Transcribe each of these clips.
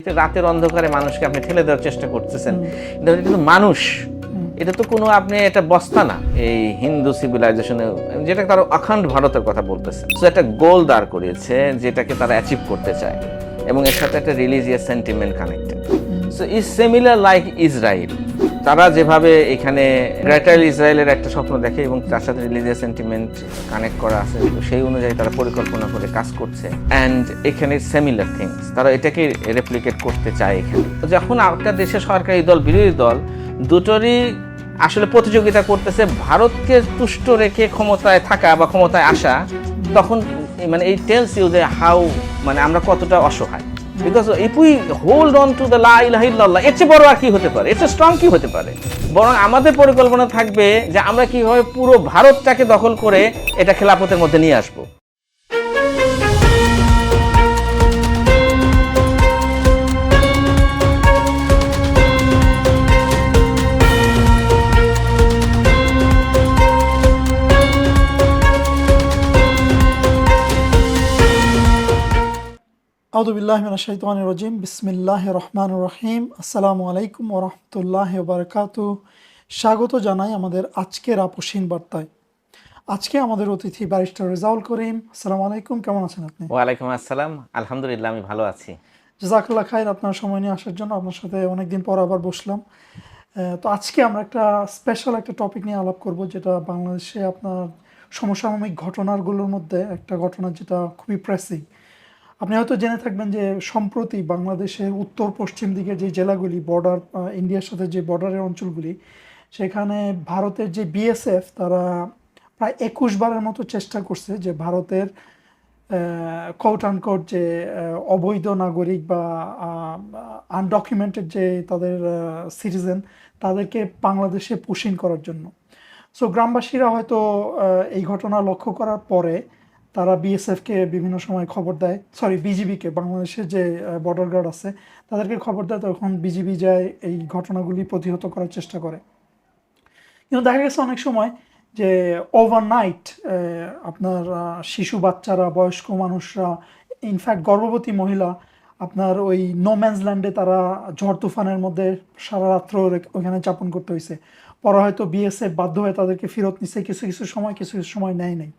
একটা রাতের অন্ধকারে মানুষকে আপনি ঠেলে দেওয়ার চেষ্টা করতেছেন, কিন্তু মানুষ এটা তো কোনো আপনি এটা বস্তা না এই হিন্দু সিভিলাইজেশনে, যেটা তারা অখণ্ড ভারতের কথা বলতেছে। তো একটা গোল দাঁড় করিয়েছে যেটাকে তারা অ্যাচিভ করতে চায় এবং এর সাথে একটা religious sentiment connected. So is similar like Israel, তারা যেভাবে এখানে গ্রেটার ইসরায়েলের একটা স্বপ্ন দেখে এবং তার সাথে রিলিজিয়াস সেন্টিমেন্ট কানেক্ট করা আছে, তো সেই অনুযায়ী তারা পরিকল্পনা করে কাজ করছে। অ্যান্ড এখানে সিমিলার থিংস তারা এটাকে রেপ্লিকেট করতে চায় এখানে। তো যখন একটা দেশের সরকারি দল বিরোধী দল দুটোরই আসলে প্রতিযোগিতা করতেছে ভারতকে তুষ্ট রেখে ক্ষমতায় থাকা বা ক্ষমতায় আসা, তখন মানে এই টেলস ইউ যে হাউ মানে আমরা কতটা অসহায়। Because if we hold on to the লা ইলাহা ইল্লাল্লাহ, এর চেয়ে বড় আর কি হতে পারে, এর চেয়ে স্ট্রং কি হতে পারে? বরং আমাদের পরিকল্পনা থাকবে যে আমরা কিভাবে পুরো ভারতটাকে দখল করে এটা খেলাফতের মধ্যে নিয়ে আসবো। আউযুবিল্লাহি মিনাশ শাইতানির রাজিম, বিসমিল্লাহির রহমানির রহিম। আসসালামু আলাইকুম ওয়া রাহমাতুল্লাহি ওয়া বারাকাতুহু। স্বাগত জানাই আমাদের আজকের আপসহীন বার্তায়। আজকে আমাদের অতিথি ব্যারিস্টার রেজাউল করিম। আসসালামু আলাইকুম, কেমন আছেন আপনি? ওয়ালাইকুম আসসালাম, আলহামদুলিল্লাহ আমি ভালো আছি। জাযাকাল্লাহ খাইর, আপনার সময় নিয়ে আসার জন্য। আপনার সাথে অনেকদিন পর আবার বসলাম। তো আজকে আমরা একটা স্পেশাল একটা টপিক নিয়ে আলাপ করব, যেটা বাংলাদেশে আপনার সমসাময়িক ঘটনাগুলোর মধ্যে একটা ঘটনা যেটা খুবই প্রেসিং। আপনি হয়তো জেনে থাকবেন যে সম্প্রতি বাংলাদেশের উত্তর পশ্চিম দিকের যে জেলাগুলি বর্ডার ইন্ডিয়ার সাথে যে বর্ডারের অঞ্চলগুলি, সেখানে ভারতের যে বিএসএফ তারা প্রায় 21 বারের মতো চেষ্টা করছে যে ভারতের কোট আনকোট যে অবৈধ নাগরিক বা আনডকুমেন্টেড যে তাদের সিটিজেন, তাদেরকে বাংলাদেশে পুশিং করার জন্য। সো গ্রামবাসীরা হয়তো এই ঘটনা লক্ষ্য করার পরে তারা বিএসএফকে বিভিন্ন সময় খবর দেয়, বিজিবিকে, বাংলাদেশের যে বর্ডার গার্ড আছে তাদেরকে খবর দেয়, তখন বিজিবি যায় এই ঘটনাগুলি প্রতিহত করার চেষ্টা করে। কিন্তু দেখা গেছে অনেক সময় যে ওভারনাইট আপনার শিশু বাচ্চারা, বয়স্ক মানুষরা, ইনফ্যাক্ট গর্ভবতী মহিলা আপনার ওই নোম্যান্স ল্যান্ডে তারা ঝড় তুফানের মধ্যে সারা রাত্র ওখানে যাপন করতে হয়েছে। পরে হয়তো বিএসএফ বাধ্য হয়ে তাদেরকে ফেরত নিচ্ছে, কিছু কিছু সময় নেয় নাই।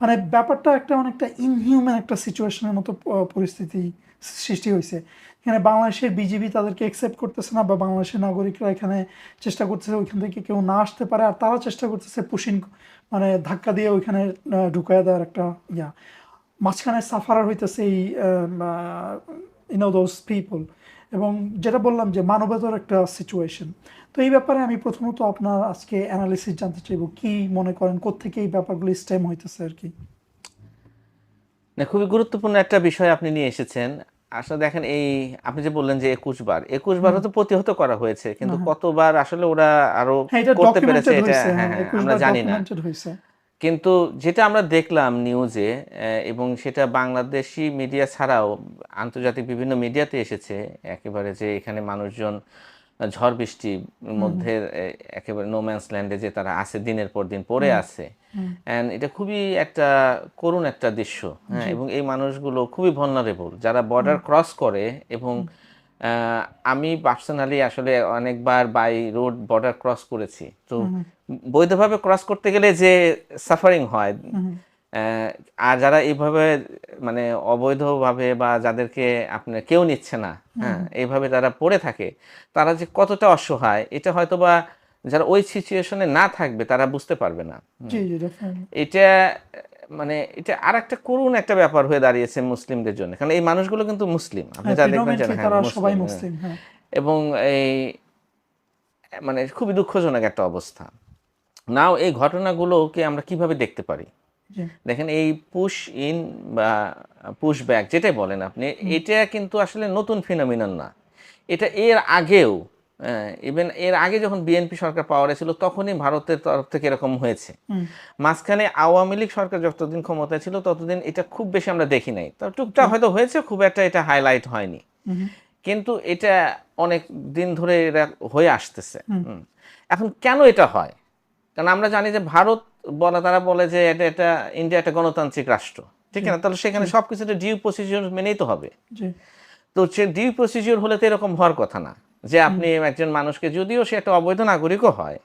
মানে ব্যাপারটা একটা অনেকটা ইনহিউম্যান একটা সিচুয়েশনের মতো পরিস্থিতি সৃষ্টি হয়েছে। এখানে বাংলাদেশের বিজিবি তাদেরকে অ্যাকসেপ্ট করতেছে না, বা বাংলাদেশের নাগরিকরা এখানে চেষ্টা করতেছে ওইখান থেকে কেউ না আসতে পারে, আর তারা চেষ্টা করতেছে পুশিং মানে ধাক্কা দিয়ে ওইখানে ঢুকাইয়া দেওয়ার একটা মাঝখানে সাফারার হইতেছে এই দোজ পিপল। এবং যেটা বললাম যে মানবতার একটা সিচুয়েশন। তো এই ব্যাপারে আমি প্রথমত আপনার আজকে অ্যানালিসিস জানতে চাইব, কি মনে করেন কোত্থেকে এই ব্যাপারগুলো স্টেম হইতেছে আর কি? না, খুবই গুরুত্বপূর্ণ একটা বিষয় আপনি নিয়ে এসেছেন। আসলে দেখেন, এই আপনি যে বললেন যে 21 বার হয়তো প্রতিহত করা হয়েছে, কিন্তু কতবার আসলে ওরা আরো করতে পেরেছে এটা আমরা জানি না। কিন্তু যেটা আমরা দেখলাম নিউজে, এবং সেটা বাংলাদেশি মিডিয়া ছাড়াও আন্তর্জাতিক বিভিন্ন মিডিয়াতে এসেছে একেবারে, যে এখানে মানুষজন ঝড় বৃষ্টির মধ্যে একেবারে নোম্যান্স ল্যান্ডে যে তারা আছে, দিনের পর দিন পড়ে আছে। অ্যান্ড এটা খুবই একটা করুণ একটা দৃশ্য। হ্যাঁ, এবং এই মানুষগুলো খুবই ভালনারেবল যারা বর্ডার ক্রস করে। এবং আমি পার্সোনালি আসলে অনেকবার বাই রোড বর্ডার ক্রস করেছি। তো বৈধভাবে ক্রস করতে গেলে যে সাফারিং হয়, আর যারা এইভাবে মানে অবৈধভাবে বা যাদেরকে আপনার কেউ নিচ্ছে না, হ্যাঁ, এইভাবে তারা পড়ে থাকে, তারা যে কতটা অসহায় এটা হয়তো বা যারা ওই সিচুয়েশনে না থাকবে তারা বুঝতে পারবে না। এটা মানে এটা আর একটা করুণ একটা ব্যাপার হয়ে দাঁড়িয়েছে মুসলিমদের জন্য, কারণ এই মানুষগুলো কিন্তু মুসলিম, আপনি যা দেখবেন মুসলিম, এবং এই মানে খুবই দুঃখজনক একটা অবস্থা। নাও এই ঘটনাগুলোকে আমরা কিভাবে দেখতে পারি? দেখেন, এই পুশ ইন বা পুশ ব্যাক যেটাই বলেন আপনি, এটা কিন্তু আসলে নতুন ফিনোমিনন না। এটা এর আগেও, ইভেন এর আগে যখন বিএনপি সরকার পাওয়ারে ছিল তখনই ভারতের তরফ থেকে এরকম হয়েছে। মাঝখানে আওয়ামী লীগ সরকার যতদিন ক্ষমতায় ছিল ততদিন এটা খুব বেশি আমরা দেখি নাই। তো টুকটাক হয়তো হয়েছে, খুব একটা এটা হাইলাইট হয়নি। কিন্তু এটা অনেক দিন ধরে এটা হয়ে আসতেছে। এখন কেন এটা হয়? কারণ আমরা জানি যে ভারত তারা বলে যে এটা ইন্ডিয়া একটা গণতান্ত্রিক রাষ্ট্র, ঠিক না? তাহলে সেখানে সবকিছু ডিউ প্রসিডিউর মেনেই তো হবে। তো সে ডিউ প্রসিডিউর হলে তো এরকম হওয়ার কথা না, যে আপনি একজন মানুষকে, যদিও সে একটা অবৈধ নাগরিকও হয়,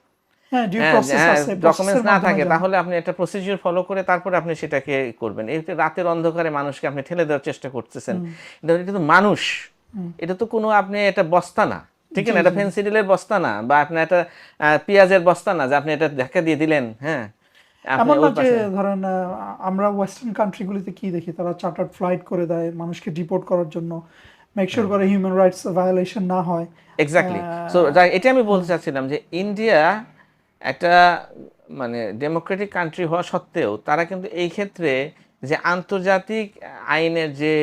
হ্যাঁ ডিউ প্রসেস আছে, ডকুমেন্টস প্রসেসের না মাধ্যমে থাকে, যায়। তাহলে আপনি একটা প্রসিডিউর ফলো করে তারপরে আপনি সেটাকে করবেন। এই যে রাতের অন্ধকারে মানুষকে আপনি ঠেলে দেওয়ার চেষ্টা করতেছেন, এটা তো মানুষ, এটা তো কোনো আপনি এটা বস্তা না, ঠিক জি না, এটা জি। ফেন্সিডিলের বস্তা না, বা আপনার একটা পেঁয়াজের বস্তা না যে আপনি এটা ধাক্কা দিয়ে দিলেন, হ্যাঁ আপনি এমন না ওই যে পাশে। ধরেন আমরা ওয়েস্টার্ন কান্ট্রিগুলিতে কি দেখি, তারা চার্টার্ড ফ্লাইট করে দেয় মানুষকে ডিপোর্ট করার জন্য, মেক শিওর করে হিউম্যান রাইটস ভায়োলেশন না হয়। এক্স্যাক্টলি। সো এটা আমি বলতে চাচ্ছিলাম যে ইন্ডিয়া একটা মানে ডেমোক্রেটিক কান্ট্রি হওয়া সত্ত্বেও তারা কিন্তু এই ক্ষেত্রে যে আন্তর্জাতিক আইনের যে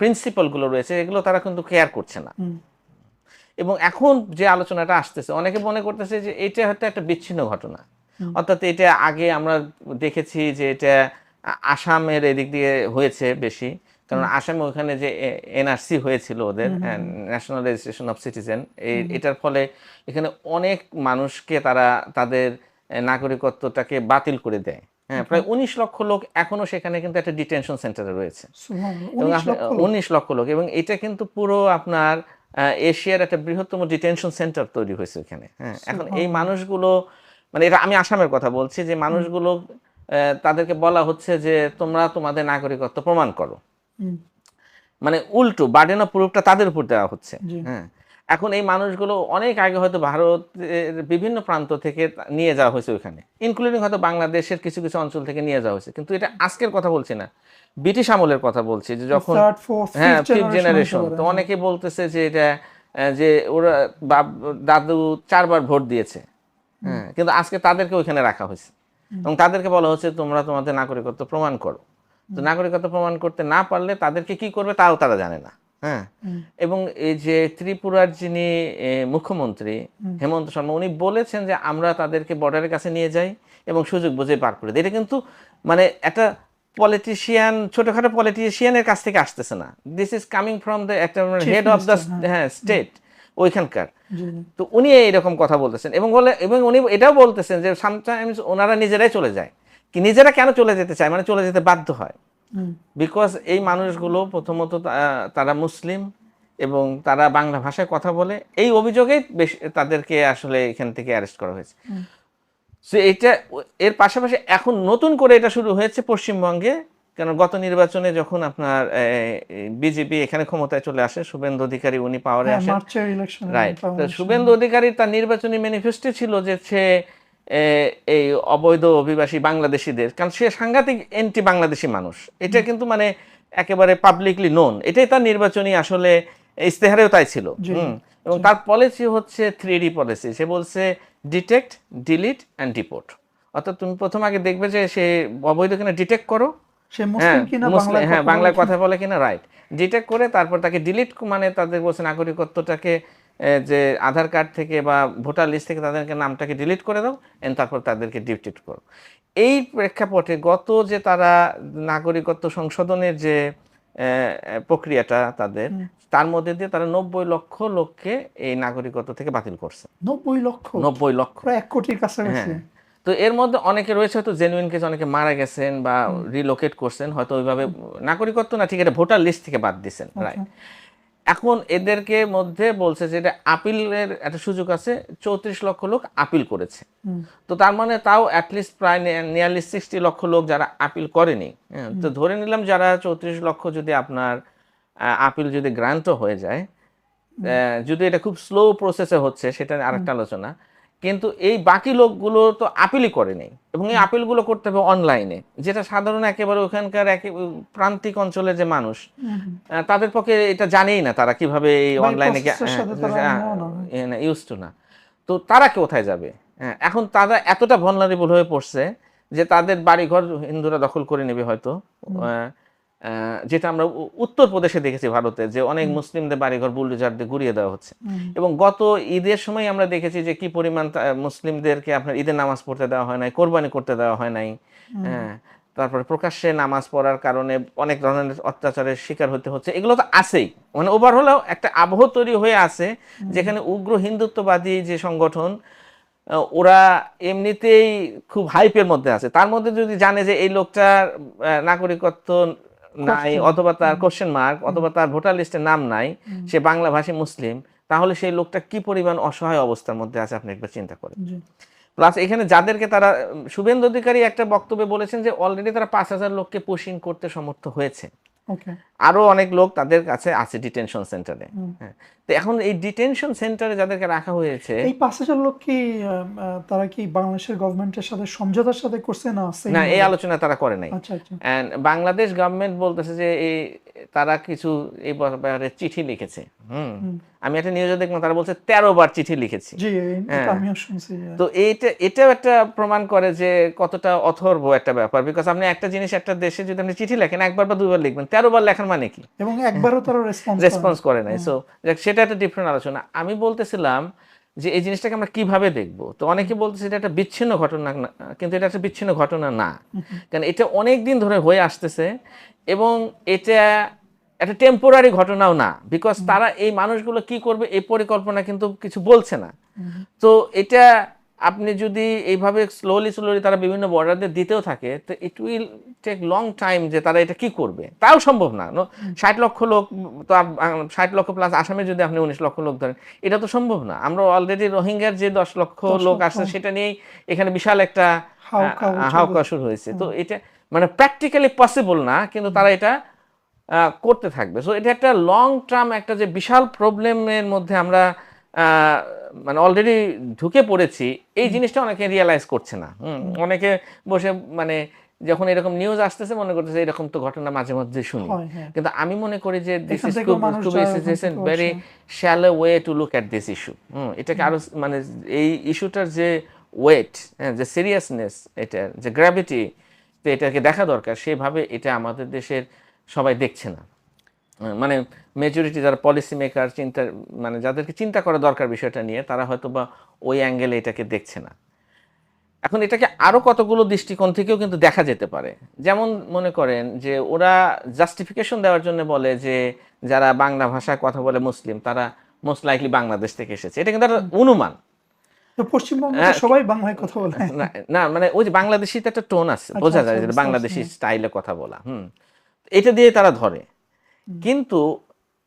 প্রিন্সিপালগুলো রয়েছে এগুলো তারা কিন্তু কেয়ার করছে না। এবং এখন যে আলোচনাটা আসতেছে, অনেকে মনে করতেছে যে এটা হয়তো একটা বিচ্ছিন্ন ঘটনা, অর্থাৎ এটা আগে আমরা দেখেছি যে এটা আসামের এদিক দিয়ে হয়েছে বেশি, কারণ আসামে ওখানে যে এনআরসি হয়েছিল ওদের, ন্যাশনাল রেজিস্ট্রেশন অফ সিটিজেন, এটার ফলে এখানে অনেক মানুষকে তারা তাদের নাগরিকত্বটাকে বাতিল করে দেয়। হ্যাঁ, প্রায় 19 লক্ষ লোক এখনো সেখানে কিন্তু একটা ডিটেনশন সেন্টারে রয়েছে, এবং 19 লক্ষ লোক। 19 লক্ষ লোক, এবং এটা কিন্তু পুরো আপনার এশিয়ার একটা বৃহত্তম ডিটেনশন সেন্টার তৈরি হয়েছে ওখানে। হ্যাঁ, এখন এই মানুষগুলো, মানে এটা আমি আসামের কথা বলছি, যে মানুষগুলো তাদেরকে বলা হচ্ছে যে তোমরা তোমাদের নাগরিকত্ব প্রমাণ করো, মানে উল্টো বার্ডেন অফ প্রুফটা তাদের উপর দেওয়া হচ্ছে। জি হ্যাঁ, এখন এই মানুষগুলো অনেক আগে হয়তো ভারতের বিভিন্ন প্রান্ত থেকে নিয়ে যাওয়া হয়েছে ওইখানে, ইনক্লুডিং হয়তো বাংলাদেশের কিছু কিছু অঞ্চল থেকে নিয়ে যাওয়া হয়েছে, কিন্তু এটা আজকের কথা বলছি না, ব্রিটিশ আমলের কথা বলছি, যে যখন থার্ড ফোর্থ হ্যাঁ ফিফথ ফিফথ জেনারেশন, তো অনেকে বলতেছে যে এটা যে ওরা দাদু 4বার ভোট দিয়েছে, হ্যাঁ, কিন্তু আজকে তাদেরকে ওইখানে রাখা হয়েছে, এবং তাদেরকে বলা হচ্ছে তোমরা তোমাদের নাগরিকত্ব প্রমাণ করো। তো নাগরিকত্ব প্রমাণ করতে না পারলে তাদেরকে কি করবে তাও তারা জানে না। হ্যাঁ, এবং এই যে ত্রিপুরার যিনি মুখ্যমন্ত্রী হেমন্ত শর্মা, উনি বলেছেন যে আমরা তাদেরকে বর্ডারের কাছে নিয়ে যাই এবং সুযোগ বুঝে পার করে দিই। এটা কিন্তু মানে একটা পলিটিশিয়ান, ছোটখাটো পলিটিশিয়ানের কাছ থেকে আসতেছে না, this is coming from the একটা হেড অফ দ্য হ্যাঁ স্টেট ওইখানকার। তো উনি এইরকম কথা বলতেছেন, এবং উনি এটাও বলতেছেন যে সামটাইমস ওনারা নিজেরাই চলে যায়, কি নিজেরা কেন চলে যেতে চায়, মানে চলে যেতে বাধ্য হয়, বিকজ এই মানুষগুলো প্রথমত তারা মুসলিম এবং তারা বাংলা ভাষায় কথা বলে, এই অভিযোগেই বেশি তাদেরকে আসলে এখান থেকে অ্যারেস্ট করা হয়েছে। সো এইটা, এর পাশাপাশি এখন নতুন করে এটা শুরু হয়েছে পশ্চিমবঙ্গে, কারণ গত নির্বাচনে যখন আপনার বিজেপি এখানে ক্ষমতায় চলে আসে, শুভেন্দু অধিকারী উনি পাওয়ারে আসেন, রাইট, তো শুভেন্দু অধিকারী তার নির্বাচনী ম্যানিফেস্টো ছিল যে সে এই অবৈধ অভিবাসী বাংলাদেশিদের, কারণ সে সাংঘাতিক এন্টি বাংলাদেশি মানুষ, এটা কিন্তু মানে একেবারে পাবলিকলি নোন, এটাই তার নির্বাচনী আসলে ইস্তেহারেও তাই ছিল। এবং তার পলিসি হচ্ছে 3D পলিসি, সে বলছে ডিটেক্ট, ডিলিট অ্যান্ড ডিপোর্ট, অর্থাৎ তুমি প্রথম আগে দেখবে যে সে অবৈধ কিনা ডিটেক্ট করো, সে মুসলিম কিনা, হ্যাঁ বাংলায় কথা বলে কিনা, রাইট, ডিটেক্ট করে তারপর তাকে ডিলিট, মানে তাদের বলছে নাগরিকত্বটাকে যে আধার কার্ড থেকে বা ভোটার লিস্ট থেকে তাদেরকে নামটাকে ডিলিট করে দাও, এন্ড তারপর তাদেরকে ডিটেক্ট করো। এই প্রেক্ষাপটে গত যে তারা নাগরিকত্ব সংশোধনের যে প্রক্রিয়াটা তাদের, তার মধ্যে দিয়ে তারা 90 লক্ষ লোককে এই নাগরিকত্ব থেকে বাতিল করছে। 90 লক্ষ, 90 লক্ষ, প্রায় 1 কোটির কাছাকাছি। তো এর মধ্যে অনেকে রয়েছে হয়তো জেনুইন কেস, অনেকে মারা গেছেন বা রিলোকেট করছেন, হয়তো ওইভাবে নাগরিকত্ব না ঠিক এটা ভোটার লিস্ট থেকে বাদ দিচ্ছেন, রাইট। এখন এদেরকে মধ্যে বলছে যে এটা আপিলের একটা সুযোগ আছে, 34 লক্ষ লোক আপিল করেছে, তো তার মানে তাও অ্যাটলিস্ট প্রায় নিয়ারলি 60 লক্ষ লোক যারা আপিল করেনি। তো ধরে নিলাম যারা 34 লক্ষ যদি আপনার আপিল যদি গ্রান্টও হয়ে যায়, যদি এটা খুব স্লো প্রসেসে হচ্ছে সেটা আরেকটা আলোচনা, কিন্তু এই বাকি লোকগুলো তো আপিলই করেনি, এবং এই আপিলগুলো করতে হবে অনলাইনে, যেটা সাধারণ একেবারে ওখানকার প্রান্তিক অঞ্চলের যে মানুষ তাদের পক্ষে এটা জানেই না, তারা কিভাবে এই অনলাইনে ইউজ টু না, তো তারা কোথায় যাবে? এখন তারা এতটা ভালনারেবল হয়ে পড়ছে যে তাদের বাড়িঘর হিন্দুরা দখল করে নেবে হয়তো, যেটা আমরা উত্তরপ্রদেশে দেখেছি ভারতে, যে অনেক মুসলিমদের বাড়িঘর বুলডোজার দিয়ে গুড়িয়ে দেওয়া হচ্ছে, এবং গত ঈদের সময় আমরা দেখেছি যে কি পরিমাণ মুসলিমদেরকে আপনার ঈদের নামাজ পড়তে দেওয়া হয় নাই, কোরবানি করতে দেওয়া হয় নাই, তারপরে প্রকাশ্যে নামাজ পড়ার কারণে অনেক ধরনের অত্যাচারের শিকার হতে হচ্ছে, এগুলো তো আছেই, মানে ওভারঅল একটা আবহ তৈরি হয়ে আছে যেখানে উগ্র হিন্দুত্ববাদী যে সংগঠন ওরা এমনিতেই খুব হাইপের মধ্যে আছে, তার মধ্যে যদি জানে যে এই লোকটার নাগরিকত্ব নাই, অথবা তার কোশ্চেন মার্ক, অথবা তার ভোটার লিস্টে নাম নাই, সে বাংলা ভাষী মুসলিম, তাহলে সেই লোকটা কি পরিমাণ অসহায় অবস্থার মধ্যে আছে আপনি একবার চিন্তা করেন। প্লাস এখানে যাদেরকে তারা, শুভেন্দু অধিকারী একটা বক্তব্যে বলেছেন যে অলরেডি তারা 5,000 লোককে পুশিং করতে সমর্থ হয়েছে, আরো অনেক লোক তাদের কাছে আছে ডিটেনশন সেন্টারে। হ্যাঁ, তো এখন এই ডিটেনশন সেন্টারে যাদেরকে রাখা হয়েছে, এই 5,000 লোক কি তারা কি বাংলাদেশের গভর্নমেন্টের সাথে সমঝোতার সাথে করছে না? না, এই আলোচনা তারা করে নাই। এন্ড বাংলাদেশ গভর্নমেন্ট বলতেছে যে এই তারা কিছু এই ব্যাপারে চিঠি লিখেছে। আমি একটা নিউজে দেখলাম তারা বলছে 13 বার চিঠি লিখেছি। আমিও শুনছি। তো এটাও একটা প্রমাণ করে যে কতটা অথর্ব একটা ব্যাপার, বিকজ আপনি একটা জিনিস একটা দেশে যদি আপনি চিঠি লেখেন, একবার বা দুইবার লিখবেন, 13 বার লেখার মানে কি? এবং একবারও তারা রেসপন্স করে নাই। সো সেটা একটা ডিফারেন্ট আলোচনা। আমি বলতেছিলাম যে এই জিনিসটাকে আমরা কিভাবে দেখবো। তো অনেকে বলতেছে এটা একটা বিচ্ছিন্ন ঘটনা না, কিন্তু এটা একটা বিচ্ছিন্ন ঘটনা না, কারণ এটা অনেক দিন ধরে হয়ে আসতেছে এবং এটা একটা টেম্পোরারি ঘটনাও না, বিকজ তারা এই মানুষগুলো কি করবে এই পরিকল্পনা কিন্তু কিছু বলছে না। তো এটা আপনি যদি এইভাবে স্লোলি তারা বিভিন্ন বর্ডারদের দিতেও থাকে, তো it will take long time যে তারা এটা কি করবে, তাও সম্ভব না। 60 লক্ষ লোক, তো 60 লক্ষ প্লাস আসামে যদি আপনি 19 লক্ষ লোক ধরেন, এটা তো সম্ভব না। আমরা অলরেডি রোহিঙ্গার যে 10 লক্ষ লোক আসছে সেটা নিয়েই এখানে বিশাল একটা হাউকা শুরু হয়েছে। তো এটা মানে প্র্যাকটিক্যালি পসিবল না, কিন্তু তারা এটা করতে থাকবে। সো এটা একটা লং টার্ম একটা যে বিশাল প্রবলেমের মধ্যে আমরা মানে অলরেডি ঢুকে পড়েছি, এই জিনিসটা অনেকে রিয়েলাইজ করছে না। অনেকে বসে মানে যখন এরকম নিউজ আসতেছে মনে করতেছে এরকম তো ঘটনা মাঝে মধ্যে শুনি, কিন্তু আমি মনে করি যে this is very shallow way to look at this issue. এটাকে আরো মানে এই ইস্যুটার যে ওয়েট, যে সিরিয়াসনেস, এটার যে গ্র্যাভিটি, তো এটাকে দেখা দরকার। সেভাবে এটা আমাদের দেশের সবাই দেখছে না। মানে মেজরিটি যারা পলিসি মেকার, মানে যাদেরকে চিন্তা করা দরকার বিষয়টা নিয়ে, তারা হয়তো বা ওই অ্যাঙ্গেলে এটাকে দেখছে না। এখন এটাকে আরো কতগুলো দৃষ্টিকোণ থেকেও কিন্তু দেখা যেতে পারে। যেমন মনে করেন যে ওরা জাস্টিফিকেশন দেওয়ার জন্য বলে যে যারা বাংলা ভাষায় কথা বলে মুসলিম, তারা মোস্ট লাইকলি বাংলাদেশ থেকে এসেছে। এটা কিন্তু একটা অনুমান। পশ্চিমবঙ্গে সবাই বাংলায় কথা বলে না, মানে ওই যে বাংলাদেশিতে একটা টোন আছে, বোঝা যায় যে বাংলাদেশি স্টাইলে কথা বলা, এটা দিয়ে তারা ধরে। কিন্তু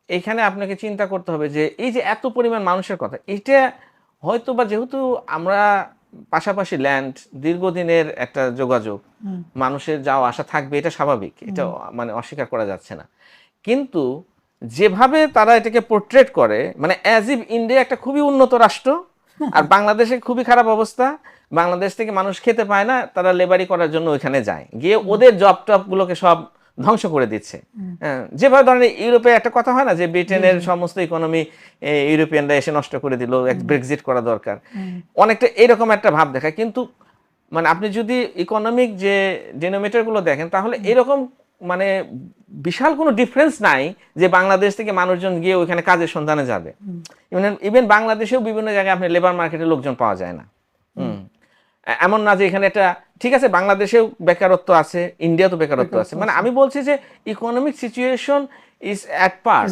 এখানে আপনাকে চিন্তা করতে হবে যে এই যে এত পরিমাণ মানুষের কথা, এটা হয়তো বা যেহেতু আমরা পাশাপাশি ল্যান্ড, দীর্ঘদিনের একটা যোগাযোগ, মানুষের যাওয়া আসা থাকবে, এটা স্বাভাবিক, এটা মানে অস্বীকার করা যাচ্ছে না। কিন্তু যেভাবে তারা এটাকে পোর্ট্রেট করে, মানে অ্যাজ ইফ ইন্ডিয়া একটা খুবই উন্নত রাষ্ট্র আর বাংলাদেশে খুবই খারাপ অবস্থা, বাংলাদেশ থেকে মানুষ খেতে পায় না, তারা লেবারি করার জন্য ওইখানে যায়, গিয়ে ওদের জব টপ গুলোকে সব ধ্বংস করে দিচ্ছে। যেভাবে ধরেন ইউরোপে একটা কথা হয় না যে ব্রিটেনের সমস্ত ইকোনমি ইউরোপিয়ানরা এসে নষ্ট করে দিল, ব্রেক্সিট করা দরকার, অনেকটা এরকম একটা ভাব দেখায়। কিন্তু মানে আপনি যদি ইকোনমিক যে ডিনোমিনেটর গুলো দেখেন, তাহলে এরকম মানে বিশাল কোনো ডিফারেন্স নাই যে বাংলাদেশ থেকে মানুষজন গিয়ে ওইখানে কাজের সন্ধানে যাবে। ইভেন বাংলাদেশেও বিভিন্ন জায়গায় আপনি লেবার মার্কেটে লোকজন পাওয়া যায় না। এমন না যে এখানে একটা, ঠিক আছে বাংলাদেশেও বেকারত্ব আছে, ইন্ডিয়াতেও বেকারত্ব আছে, মানে আমি বলছি যে ইকোনমিক সিচুয়েশন ইজ অ্যাট পার,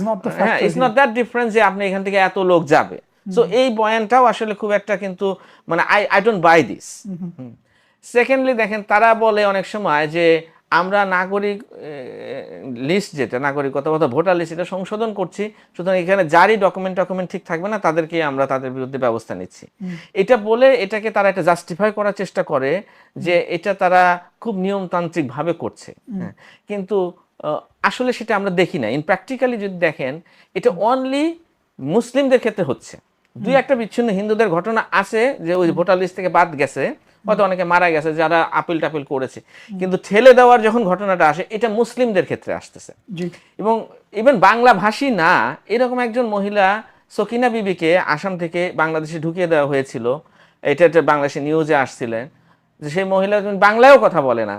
হ্যাঁ, ইটস নট দ্যাট ডিফারেন্স যে আপনি এখান থেকে এত লোক যাবে। সো এই বয়ানটাও আসলে খুব একটা কিন্তু মানে I don't by this. Secondly দেখেন, তারা বলে অনেক সময় যে আমরা নাগরিক লিস্ট, যেটা নাগরিকতা বা ভোটার লিস্ট, এটা সংশোধন করছি, সুতরাং এখানে যারই ডকুমেন্ট ঠিক থাকবে না তাদেরকে আমরা তাদের বিরুদ্ধে ব্যবস্থা নিচ্ছি। এটা বলে এটাকে তারা একটা জাস্টিফাই করার চেষ্টা করে যে এটা তারা খুব নিয়মতান্ত্রিক ভাবে করছে। কিন্তু আসলে সেটা আমরা দেখি না। ইন প্র্যাকটিক্যালি যদি দেখেন, এটা অনলি মুসলিমদের ক্ষেত্রে হচ্ছে। দুই একটা বিচ্ছিন্ন হিন্দুদের ঘটনা আছে যে ওই ভোটার লিস্ট থেকে বাদ গেছে, হয়তো অনেকে মারা গেছে যারা আপিল টাপিল করেছে, কিন্তু ঠেলে দেওয়ার যখন ঘটনাটা আসে, এটা মুসলিমদের ক্ষেত্রে আসতেছে। এবং ইভেন বাংলা ভাষী না এরকম একজন মহিলা সকিনা বিবিকে আসাম থেকে বাংলাদেশে ঢুকিয়ে দেওয়া হয়েছিল, এটা বাংলাদেশে নিউজে আসছিলেন যে সেই মহিলা বাংলায়ও কথা বলে না,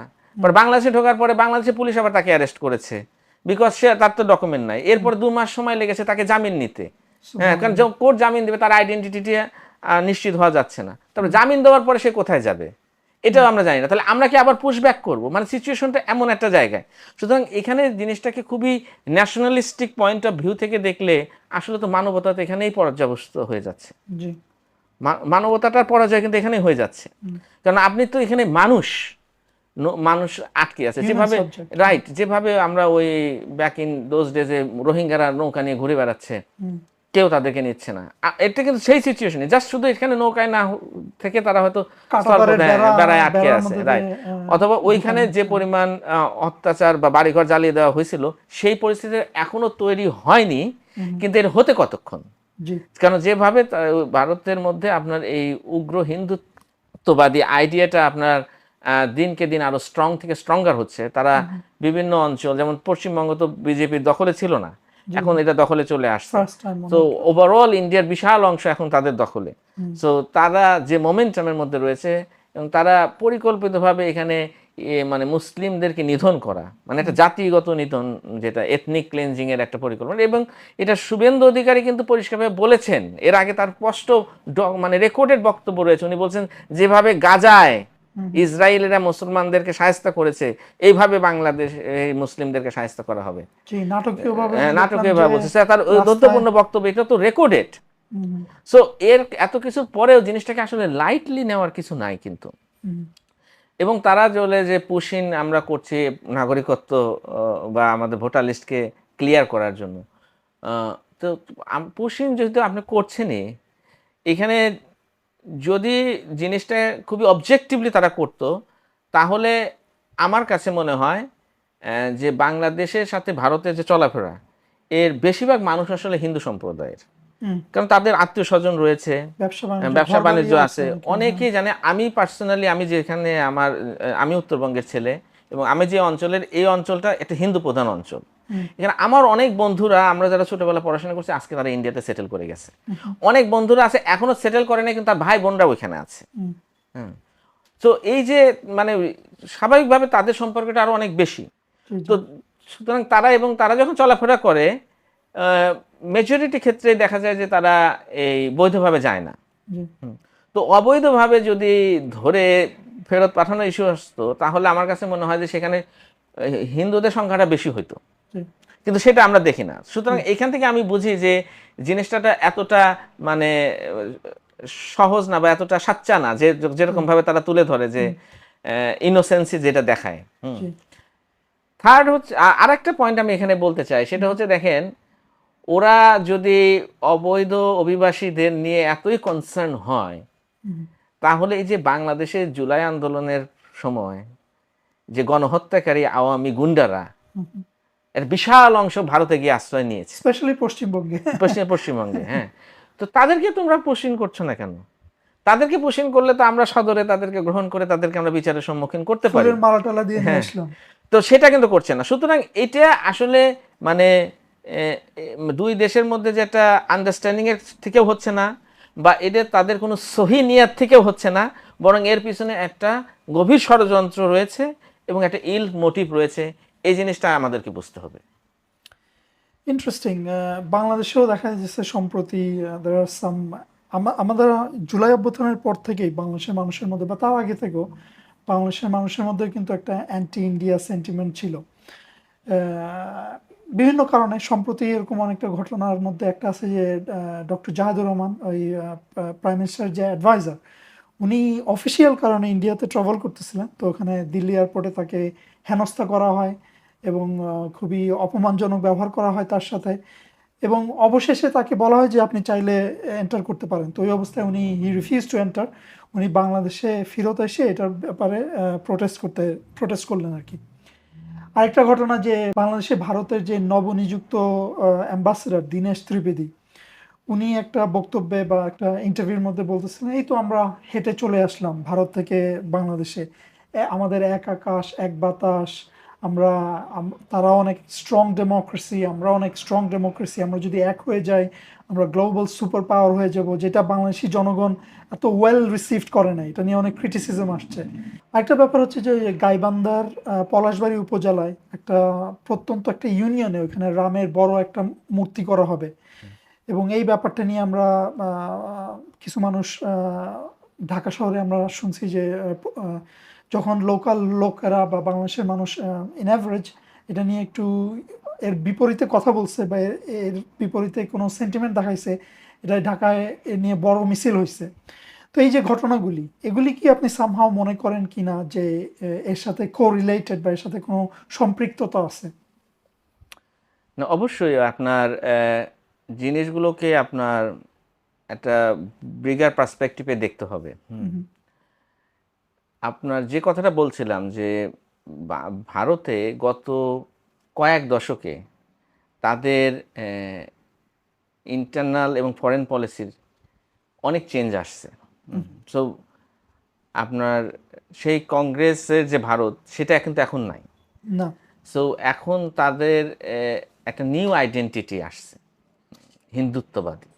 বাংলাদেশে ঢোকার পরে বাংলাদেশের পুলিশ আবার তাকে অ্যারেস্ট করেছে, বিকজ সে তার তো ডকুমেন্ট নাই। এরপর 2 মাস সময় লেগেছে তাকে জামিন নিতে। হ্যাঁ, কারণ কোর্ট জামিন দেবে, তার আইডেন্টিটি নিশ্চিত হওয়া যাচ্ছে না। তারপরে জামিন দেওয়ার পরে সে কোথায় যাবে এটাও আমরা জানি না। তাহলে আমরা কি আবার পুশব্যাক করবো? মানে সিচুয়েশনটা এমন একটা জায়গায়। সুতরাং এখানে জিনিসটাকে খুবই ন্যাশনালিস্টিক পয়েন্ট অফ ভিউ থেকে দেখলে আসলে তো মানবতা তো এখানেই পর্যাবস্ত হয়ে যাচ্ছে। মানবতাটার পরাজয় কিন্তু এখানেই হয়ে যাচ্ছে। কারণ আপনি তো এখানে মানুষ, মানুষ আটকে আছে, যেভাবে রাইট, যেভাবে আমরা ওই ব্যাক ইন দোজ ডেজে রোহিঙ্গারা নৌকা নিয়ে ঘুরে বেড়াচ্ছে, কেউ তাদেরকে নিচ্ছে না, এটা কিন্তু সেই সিচুয়েশনে জাস্ট শুধু এখানে নৌকায় না থেকে তারা হয়তো বেড়ায় আটকে আছে, রাইট, অথবা ওইখানে যে পরিমাণ অত্যাচার বা বাড়িঘর জ্বালিয়ে দেওয়া হয়েছিল সেই পরিস্থিতি এখনো তৈরি হয়নি, কিন্তু এর হতে কতক্ষণ? কারণ যেভাবে ভারতের মধ্যে আপনার এই উগ্র হিন্দুত্ববাদী আইডিয়াটা আপনার দিনকে দিন আরো স্ট্রং থেকে স্ট্রঙ্গার হচ্ছে, তারা বিভিন্ন অঞ্চল, যেমন পশ্চিমবঙ্গ তো বিজেপির দখলে ছিল না, এখন এটা দখলে চলে আসছে, তো ওভারঅল ইন্ডিয়ার বিশাল অংশ এখন তাদের দখলে, সো তারা যে মোমেন্টামের মধ্যে রয়েছে এবং তারা পরিকল্পিতভাবে এখানে মানে মুসলিমদেরকে নিধন করা, মানে একটা জাতিগত নিধন, যেটা এথনিক ক্লেনজিং এর একটা পরিকল্পনা, এবং এটা শুভেন্দু অধিকারী কিন্তু পরিষ্কারভাবে বলেছেন, এর আগে তার স্পষ্ট মানে রেকর্ডেড বক্তব্য রয়েছে, উনি বলছেন যেভাবে গাজায় ইসরায়েলিরা মুসলমানদেরকে শায়েস্তা করেছে এইভাবে বাংলাদেশ মুসলিমদেরকে শায়েস্তা করা হবে, নাটকীয়ভাবে বলছে তার গুরুত্বপূর্ণ বক্তব্য, এটা তো রেকর্ডেড। সো এর এত কিছুর পরেও জিনিসটাকে আসলে লাইটলি নেওয়ার কিছু নাই কিন্তু, এবং তারা বলে যে পুশিন আমরা করছি নাগরিকত্ব বা আমাদের ভোটার লিস্টকে ক্লিয়ার করার জন্য, তো পুশিন যেহেতু আপনি করছেনই, এখানে যদি জিনিসটা খুবই অবজেক্টিভলি তারা করত, তাহলে আমার কাছে মনে হয় যে বাংলাদেশের সাথে ভারতের যে চলাফেরা, এর বেশিরভাগ মানুষ আসলে হিন্দু সম্প্রদায়ের, কারণ তাদের আত্মীয় স্বজন রয়েছে, ব্যবসা বাণিজ্য আছে, অনেকেই জানে। আমি পার্সোনালি, আমি যেখানে আমি উত্তরবঙ্গের ছেলে, এবং আমি যে অঞ্চলের, এই অঞ্চলটা একটা হিন্দু প্রধান অঞ্চল, এখানে আমার অনেক বন্ধুরা, আমরা যারা ছোটবেলা পড়াশোনা করছি, আজকে তারা ইন্ডিয়াতে সেটেল করে গেছে, অনেক বন্ধুরা আছে এখনো সেটেল করে নাই, কিন্তু তার ভাই বোনরা ওইখানে আছে। তো এই যে মানে স্বাভাবিকভাবে তাদের সম্পর্কটা আরো অনেক বেশি, তো সুতরাং তারা যখন চলাফেরা করে, মেজরিটি ক্ষেত্রে দেখা যায় যে তারা এই বৈধভাবে যায় না, তো অবৈধভাবে যদি ধরে ফেরত পাঠানো ইস্যু আসতো, তাহলে আমার কাছে মনে হয় যে সেখানে হিন্দুদের সংখ্যাটা বেশি হইতো, কিন্তু সেটা আমরা দেখি না। সুতরাং এখান থেকে আমি বুঝি যে জিনিসটা এতটা মানে সহজ না, বা এতটা সাচ্চা না, যে যেরকম ভাবে তারা তুলে ধরে, যে ইনোসেন্সি যেটা দেখায়। থার্ড হচ্ছে, আর একটা পয়েন্ট আমি এখানে বলতে চাই, সেটা হচ্ছে দেখেন, ওরা যদি অবৈধ অভিবাসীদের নিয়ে এতই কনসার্ন হয়, তাহলে এই যে বাংলাদেশের জুলাই আন্দোলনের সময় যে গণহত্যাকারী আওয়ামী গুন্ডারা, এর বিশাল অংশ ভারতে গিয়ে আশ্রয় নিয়েছে, স্পেশালি পশ্চিমবঙ্গে। হ্যাঁ, তো তাদেরকে তোমরা পুশিন করছো না কেন? তাদেরকে পুশিন করলে তো আমরা সদরে তাদেরকে গ্রহণ করে তাদেরকে আমরা বিচারের সম্মুখীন করতে পারি, তো সেটা কিন্তু করছে না। সুতরাং এটা আসলে মানে দুই দেশের মধ্যে যে একটা আন্ডারস্ট্যান্ডিং এর থেকেও হচ্ছে না, বা এদের তাদের কোনো সহি নিয়াত থেকেও হচ্ছে না, বরং এর পিছনে একটা গভীর ষড়যন্ত্র রয়েছে এবং একটা ইল মোটিভ রয়েছে। এই জিনিসটা আমাদেরকে বুঝতে হবে। ইন্টারেস্টিং। বাংলাদেশেও দেখা যাচ্ছে সম্প্রতি আমাদের জুলাই অভ্যুত্থানের পর থেকেই বাংলাদেশের মানুষের মধ্যে, বা তার আগে থেকেও বাংলাদেশের মানুষের মধ্যে কিন্তু একটা অ্যান্টি ইন্ডিয়া সেন্টিমেন্ট ছিল বিভিন্ন কারণে। সম্প্রতি এরকম অনেকটা ঘটনার মধ্যে একটা আছে যে ডক্টর জাহাদুর রহমান, ওই প্রাইম মিনিস্টার যে অ্যাডভাইজার, উনি অফিসিয়াল কারণে ইন্ডিয়াতে ট্রাভেল করতেছিলেন, তো ওখানে দিল্লি এয়ারপোর্টে তাকে হেনস্থা করা হয় এবং খুবই অপমানজনক ব্যবহার করা হয় তার সাথে, এবং অবশেষে তাকে বলা হয় যে আপনি চাইলে এন্টার করতে পারেন। তো ওই অবস্থায় হি রিফিউজ টু এন্টার। উনি বাংলাদেশে ফেরত এসে এটার ব্যাপারে প্রোটেস্ট করলেন আর কি। আরেকটা ঘটনা, যে বাংলাদেশে ভারতের যে নবনিযুক্ত অ্যাম্বাসেডর দীনেশ ত্রিবেদী, উনি একটা বক্তব্যে বা একটা ইন্টারভিউর মধ্যে বলতেছিলেন, এই তো আমরা হেঁটে চলে আসলাম ভারত থেকে বাংলাদেশে, আমাদের এক আকাশ এক বাতাস, তারা অনেক স্ট্রং ডেমোক্রেসি, আমরা অনেক স্ট্রং ডেমোক্রেসি, আমরা যদি এক হয়ে যাই আমরা গ্লোবাল সুপার পাওয়ার হয়ে যাব, যেটা বাংলাদেশি জনগণ এত ওয়েল রিসিভড করে না। এটা নিয়ে অনেক ক্রিটিসিজম আসছে। আরেকটা ব্যাপার হচ্ছে যে গাইবান্ধার পলাশবাড়ি উপজেলায় একটা প্রত্যন্ত একটা ইউনিয়নে ওইখানে রামের বড় একটা মূর্তি করা হবে, এবং এই ব্যাপারটা নিয়ে আমরা কিছু মানুষ ঢাকা শহরে আমরা শুনছি যে যখন লোকাল লোকেরা বা বাংলাদেশের মানুষ ইন অ্যাভারেজ এটা নিয়ে একটু এর বিপরীতে কথা বলছে বা এর বিপরীতে কোনো সেন্টিমেন্ট দেখাইছে, এটা ঢাকায় এ নিয়ে বড় মিছিল হয়েছে। তো এই যে ঘটনাগুলি, এগুলি কি আপনি সামহাও মনে করেন কিনা যে এর সাথে কোরিলেটেড বা এর সাথে কোনো সম্পৃক্ততা আছে? না, অবশ্যই আপনার জিনিসগুলোকে আপনার একটা ব্রিগার পার্সপেক্টিভে দেখতে হবে। আপনার যে কথাটা বলছিলাম যে ভারতে গত কয়েক দশকে তাদের ইন্টারনাল এবং ফরেন পলিসির অনেক চেঞ্জ আসছে। সো আপনার সেই কংগ্রেসের যে ভারত, সেটা কিন্তু এখন নাই। না। সো এখন তাদের একটা নিউ আইডেন্টিটি আসছে, হিন্দুত্ববাদী,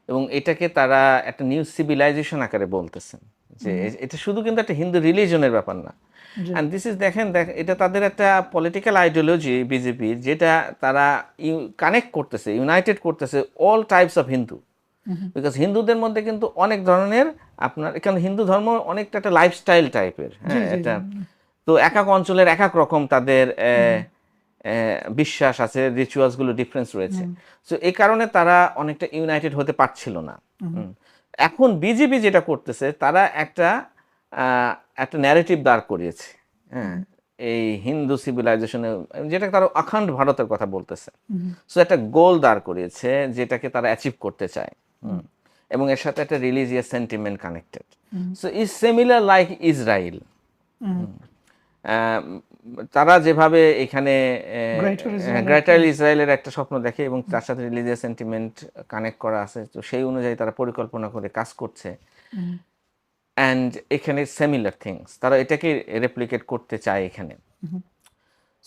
এবং এটাকে তারা একটা নিউ সিভিলাইজেশন আকারে বলতেছেন যে এটা শুধু কিন্তু একটা হিন্দু রিলিজনের ব্যাপার না। অ্যান্ড দিস ইজ দেখেন এটা তাদের একটা পলিটিক্যাল আইডিওলজি বিজেপির, যেটা তারা কানেক্ট করতেছে, ইউনাইটেড করতেছে all types of Hindu. Because হিন্দুদের মধ্যে কিন্তু অনেক ধরনের আপনার এখানে হিন্দু ধর্ম অনেকটা একটা লাইফস্টাইল টাইপের, হ্যাঁ, এটা তো এক এক অঞ্চলের এক এক রকম তাদের বিশ্বাস আছে, রিচুয়ালসগুলো ডিফারেন্স রয়েছে। সো এই কারণে তারা অনেকটা ইউনাইটেড হতে পারছিল না। এখন বিজেপি যেটা করতেছে, তারা একটা ন্যারেটিভ দাঁড় করিয়েছে, হ্যাঁ, এই হিন্দু সিভিলাইজেশনে, যেটা তারা অখণ্ড ভারতের কথা বলতেছে। সো একটা গোল দাঁড় করিয়েছে যেটাকে তারা অ্যাচিভ করতে চায়, এবং এর সাথে একটা religious sentiment connected. So is similar like Israel. তারা যেভাবে এখানে গ্রেটার ইসরায়েলের একটা স্বপ্ন দেখে এবং তার সাথে রিলিজিয়াস সেন্টিমেন্ট কানেক্ট করা আছে, তো সেই অনুযায়ী তারা পরিকল্পনা করে কাজ করছে। অ্যান্ড এখানে সিমিলার থিংস তারা এটাকে রেপ্লিকেট করতে চায় এখানে।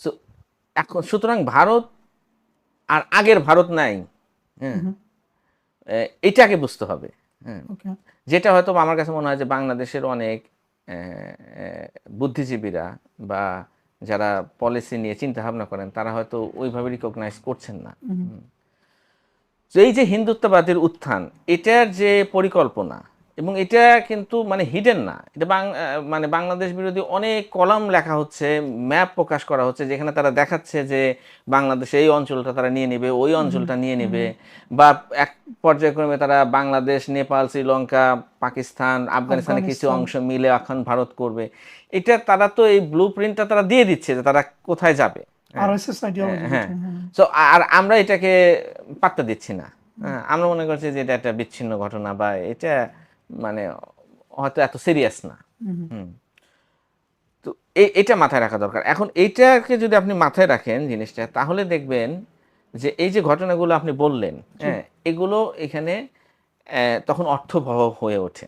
সো এখন সুতরাং ভারত আর আগের ভারত নাই, হ্যাঁ, এটাকে বুঝতে হবে। হ্যাঁ, যেটা হয়তো আমার কাছে মনে হয় যে বাংলাদেশের অনেক বুদ্ধিজীবীরা বা যারা পলিসি নিয়ে চিন্তা ভাবনা করেন, তারা হয়তো ওইভাবে রিকগনাইজ করছেন না। এই যে হিন্দুত্ববাদের উত্থান, এটার যে পরিকল্পনা, এবং এটা কিন্তু মানে হিডেন না, এটা মানে বাংলাদেশ বিরোধী অনেক কলাম লেখা হচ্ছে, ম্যাপ প্রকাশ করা হচ্ছে, যেখানে তারা দেখাচ্ছে যে বাংলাদেশে এই অঞ্চলটা তারা নিয়ে নেবে, ওই অঞ্চলটা নিয়ে নেবে, বা এক পর্যায়ক্রমে তারা বাংলাদেশ, নেপাল, শ্রীলঙ্কা, পাকিস্তান, আফগানিস্তানের কিছু অংশ মিলে এখন ভারত করবে। এটা তারা তো এই ব্লু প্রিন্টটা তারা দিয়ে দিচ্ছে যে তারা কোথায় যাবে। হ্যাঁ, সো আর আমরা এটাকে পাত্তা দিচ্ছি না। আমরা মনে করছি যে এটা একটা বিচ্ছিন্ন ঘটনা, বা এটা মানে হয়তো এত সিরিয়াস না। তো এটা মাথায় রাখা দরকার। এখন এইটাকে যদি আপনি মাথায় রাখেন জিনিসটা, তাহলে দেখবেন যে এই যে ঘটনাগুলো আপনি বললেন, হ্যাঁ, এগুলো এখানে তখন অর্থবহ হয়ে ওঠে।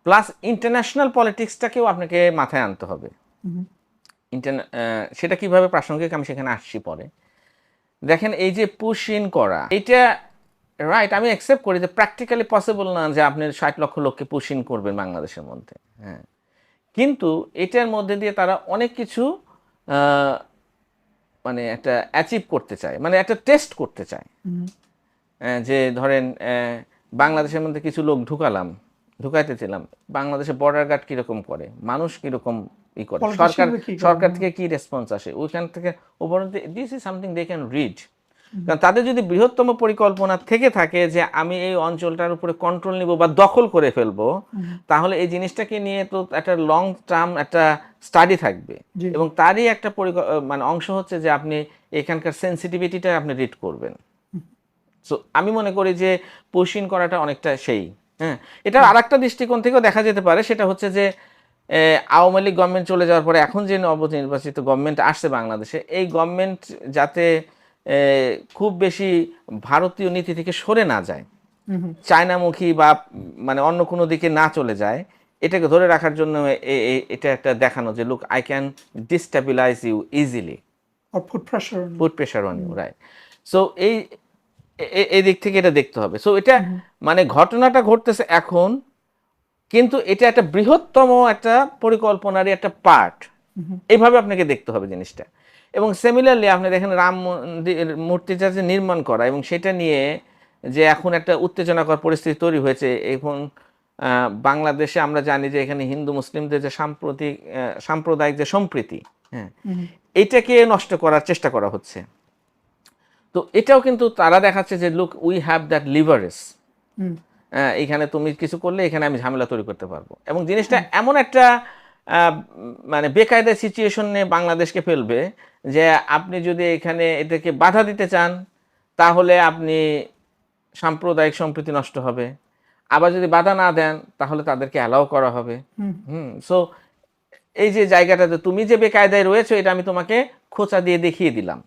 প্লাস ইন্টারন্যাশনাল পলিটিক্সটাকেও আপনাকে মাথায় আনতে হবে। সেটা কিভাবে প্রাসঙ্গিক আমি সেখানে আসছি পরে। দেখেন, এই যে পুশ ইন করা, এটা রাইট, আমি অ্যাকসেপ্ট করি যে প্র্যাকটিক্যালি পসিবল না যে আপনি 60 লক্ষ লোককে পুশ ইন করবেন বাংলাদেশের মধ্যে, হ্যাঁ, কিন্তু এটার মধ্যে দিয়ে তারা অনেক কিছু মানে একটা অ্যাচিভ করতে চায়, মানে একটা টেস্ট করতে চায়। যে ধরেন বাংলাদেশের মধ্যে কিছু লোক ঢুকাইতেছিলাম, বাংলাদেশে বর্ডার গার্ড কিরকম করে, মানুষ কিরকম ই করে, সরকার থেকে কি রেসপন্স আসে, ওইখান থেকে over, this is something they can read. কারণ তাদের যদি বৃহত্তম পরিকল্পনা থেকে থাকে যে আমি এই অঞ্চলটার উপরে কন্ট্রোল নিব বা দখল করে ফেলবো, তাহলে এই জিনিসটাকে নিয়ে তো একটা লং টার্ম একটা স্টাডি থাকবে, এবং তারই একটা মানে অংশ হচ্ছে যে আপনি এখানকার সেন্সিটিভিটিটা আপনি রিড করবেন। সো আমি মনে করি যে পুশ ইন করাটা অনেকটা সেই, হ্যাঁ, এটা আর একটা দৃষ্টিকোণ থেকেও দেখা যেতে পারে, সেটা হচ্ছে যে আওয়ামী লীগ গভর্নমেন্ট চলে যাওয়ার পরে এখন যে নবনির্বাচিত গভর্নমেন্ট আসছে বাংলাদেশে, এই গভর্নমেন্ট যাতে খুব বেশি ভারতীয় নীতি থেকে সরে না যায়, চায়নামুখী বা মানে অন্য কোনো দিকে না চলে যায়, এটাকে ধরে রাখার জন্য এটা একটা দেখানো যে look, I can destabilise you easily, put pressure on you, right. So এই দিক থেকে এটা দেখতে হবে। সো এটা মানে ঘটনাটা ঘটতেছে এখন, কিন্তু এটা একটা বৃহত্তম একটা পরিকল্পনারই একটা পার্ট, এইভাবে আপনাকে দেখতে হবে জিনিসটা। এবং সিমিলারলি আপনি দেখেন রাম মূর্তিটা যে নির্মাণ করা, এবং সেটা নিয়ে যে এখন একটা উত্তেজনাকর পরিস্থিতি তৈরি হয়েছে। এখন বাংলাদেশে আমরা জানি যে এখানে হিন্দু মুসলিমদের যে সাম্প্রদায়িক যে সম্প্রীতি, হ্যাঁ, এটাকে নষ্ট করার চেষ্টা করা হচ্ছে। তো এটাও কিন্তু তারা দেখাচ্ছে যে look, we have that leverage, এখানে তুমি কিছু করলে এখানে আমি ঝামেলা তৈরি করতে পারবো, এবং জিনিসটা এমন একটা মানে বেকায়দা সিচুয়েশনে বাংলাদেশকে ফেলবে যে আপনি যদি এখানে এটাকে বাধা দিতে চান তাহলে আপনি সাম্প্রদায়িক সম্প্রীতি নষ্ট হবে, আবার যদি বাধা না দেন তাহলে তাদেরকে অ্যালাউ করা হবে। সো এই যে জায়গাটাতে তুমি যে বেকায়দায় রয়েছে এটা আমি তোমাকে খোঁচা দিয়ে দেখিয়ে দিলাম,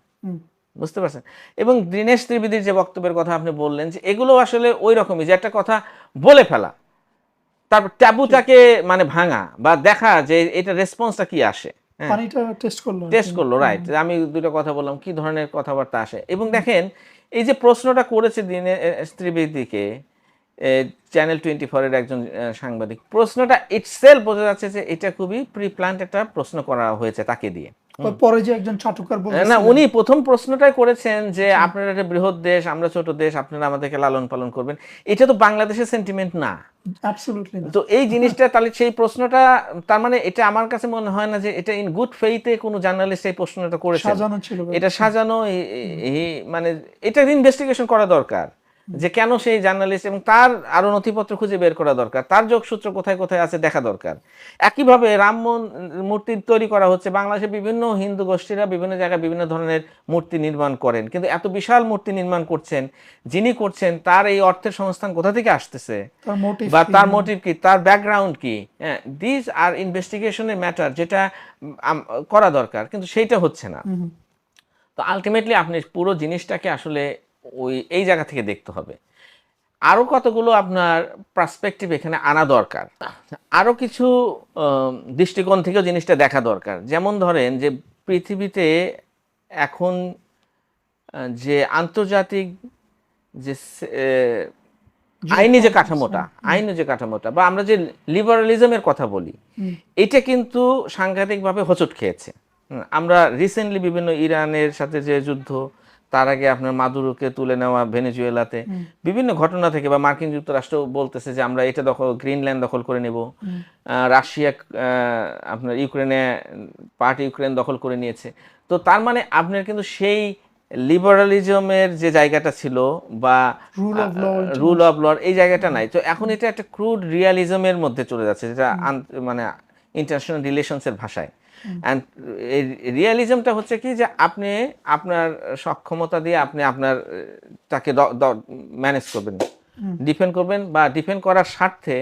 বুঝতে পারছেন? এবং দীনেশ ত্রিবেদীর যে বক্তব্যের কথা আপনি বললেন যে এগুলো আসলে ওই রকমই, যে একটা কথা বলে ফেলা, তারপর ট্যাবুটাকে মানে ভাঙা বা দেখা যে এটা রেসপন্সটা কি আসে, পানিটা টেস্ট করলো, রাইট। আমি দুটো কথা বললাম কি ধরনের কথাবার্তা আসে। এবং দেখেন এই যে প্রশ্নটা করেছে দীনেশ ত্রিবেদীকে চ্যানেল 24 এর একজন সাংবাদিক, প্রশ্নটা ইটসেলফ বোঝা যাচ্ছে যে এটা খুবই প্রি প্ল্যান্ড একটা প্রশ্ন করা হয়েছে তাকে দিয়ে। পরে যে একজন চাটুকার বলছেন না, উনি প্রথম প্রশ্নটাই করেছেন যে আপনারা একটা বৃহৎ দেশ, আমরা ছোট দেশ, আপনারা আমাদেরকে লালন পালন করবেন। এটা তো বাংলাদেশের সেন্টিমেন্ট না। অ্যাবসলিউটলি না। তো এই জিনিসটা তাহলে সেই প্রশ্নটা তার মানে এটা আমার কাছে মনে হয় না যে এটা ইন গুড ফেইথে কোনো জার্নালিস্ট এই প্রশ্নটা করেছে, সাজানো ছিল, এটা সাজানো। মানে এটা ইনভেস্টিগেশন করা দরকার যে কেন সেই জার্নালিস্ট, এবং তার আরো নথিপত্র খুঁজে বের করা দরকার, তার যোগসূত্র কোথায় কোথায় আছে দেখা দরকার। একইভাবে রাম মূর্তি তৈরি করা হচ্ছে, বাংলাদেশে বিভিন্ন হিন্দু গোষ্ঠীরা বিভিন্ন জায়গায় বিভিন্ন ধরনের মূর্তি নির্মাণ করেন, কিন্তু এত বিশাল মূর্তি নির্মাণ করছেন, যিনি করছেন তার এই অর্থের সংস্থান কোথা থেকে আসতেছে, বা তার মোটিভ কি, তার ব্যাকগ্রাউন্ড কি, দিস আর ইনভেস্টিগেশনের ম্যাটার, যেটা করা দরকার, কিন্তু সেইটা হচ্ছে না। তো আলটিমেটলি আপনি পুরো জিনিসটাকে আসলে এই জায়গা থেকে দেখতে হবে। আরও কতগুলো আপনার পার্সপেক্টিভ এখানে আনা দরকার, আরও কিছু দৃষ্টিকোণ থেকেও জিনিসটা দেখা দরকার। যেমন ধরেন যে পৃথিবীতে এখন যে আন্তর্জাতিক যে আইনি যে কাঠামোটা বা আমরা যে লিবারালিজমের কথা বলি, এটা কিন্তু সাংঘাতিকভাবে হোঁচট খেয়েছে। আমরা রিসেন্টলি বিভিন্ন ইরানের সাথে যে যুদ্ধ, তার আগে আপনার মাদুরোকে তুলে নেওয়া ভেনেজুয়েলাতে, বিভিন্ন ঘটনা থেকে, বা মার্কিন যুক্তরাষ্ট্র বলতেছে যে আমরা এটা গ্রিনল্যান্ড দখল করে নেব, রাশিয়া আপনার ইউক্রেন দখল করে নিয়েছে। তো তার মানে আপনার কিন্তু সেই লিবারালিজমের যে জায়গাটা ছিল বা রুল অফ ল এই জায়গাটা নাই। তো এখন এটা একটা ক্রুড রিয়ালিজমের মধ্যে চলে যাচ্ছে, যেটা মানে ইন্টারন্যাশনাল রিলেশনসের ভাষায়। অ্যান্ড এই রিয়ালিজমটা হচ্ছে কি, যে আপনি আপনার সক্ষমতা দিয়ে আপনি আপনার তাকে ম্যানেজ করবেন, ডিফেন্ড করবেন, বা ডিফেন্ড করার স্বার্থে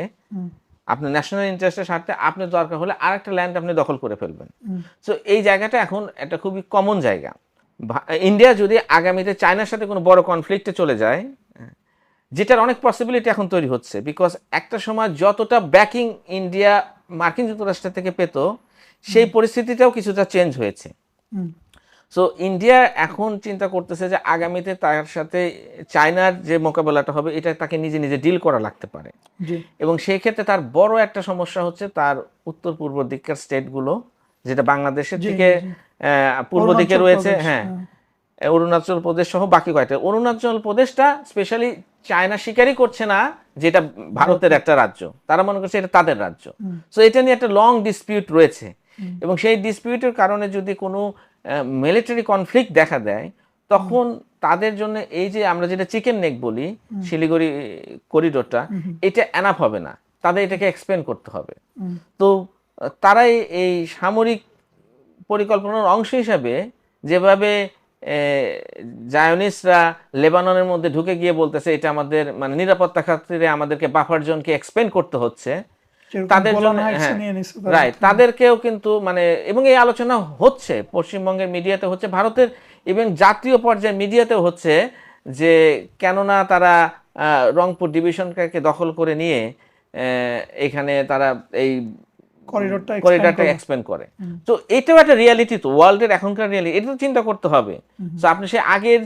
আপনার ন্যাশনাল ইন্টারেস্টের স্বার্থে আপনি দরকার হলে আরেকটা ল্যান্ড আপনি দখল করে ফেলবেন। সো এই জায়গাটা এখন একটা খুবই কমন জায়গা। ইন্ডিয়া যদি আগামীতে চায়নার সাথে কোনো বড় কনফ্লিক্টে চলে যায়, যেটার অনেক পসিবিলিটি এখন তৈরি হচ্ছে, বিকজ একটা সময় যতটা ব্যাকিং ইন্ডিয়া মার্কিন যুক্তরাষ্ট্র থেকে পেত, সেই পরিস্থিতিটাও কিছুটা চেঞ্জ হয়েছে। সো ইন্ডিয়া এখন চিন্তা করতেছে যে আগামীতে তার সাথে চায়নার যে মোকাবেলাটা হবে, এটা তাকে নিজে নিজে ডিল করা লাগতে পারে। এবং সেই ক্ষেত্রে তার বড় একটা সমস্যা হচ্ছে তার উত্তর পূর্ব দিককার স্টেটগুলো, যেটা বাংলাদেশের থেকে পূর্ব দিকে রয়েছে, অরুণাচল প্রদেশ সহ বাকি কয়েকটা। অরুণাচল প্রদেশটা স্পেশালি চায়না স্বীকারই করছে না যেটা ভারতের একটা রাজ্য, তারা মনে করছে এটা তাদের রাজ্য। সো এটা নিয়ে একটা লং ডিসপিউট রয়েছে, এবং সেই ডিসপিউটের কারণে যদি কোনো মিলিটারি কনফ্লিক্ট দেখা দেয়, তখন তাদের জন্য এই যে আমরা যেটা চিকেন নেক বলি, শিলিগুড়ি করিডোরটা, এটা এনাফ হবে না, তাদের এটাকে এক্সপ্যান্ড করতে হবে। তো তারাই এই সামরিক পরিকল্পনার অংশ হিসাবে যেভাবে জায়নিস্টরা লেবাননের মধ্যে ঢুকে গিয়ে বলতেছে এটা আমাদের মানে নিরাপত্তা খাতিরে আমাদেরকে বাফার জোনকে এক্সপেন্ড করতে হচ্ছে, তাদের জন্য রাইট, তাদেরকেও কিন্তু মানে, এবং এই আলোচনা হচ্ছে পশ্চিমবঙ্গের মিডিয়াতে হচ্ছে, ভারতের ইভেন জাতীয় পর্যায়ে মিডিয়াতেও হচ্ছে, যে কেননা তারা রংপুর ডিভিশনকে দখল করে নিয়ে এখানে তারা এই করিডোরটা এক্সপ্যান্ড করে। তো এটাও একটা রিয়ালিটি, তো ওয়ার্ল্ডের এখনকার রিয়ালিটি, এটা তো চিন্তা করতে হবে। তো আপনি সে আগের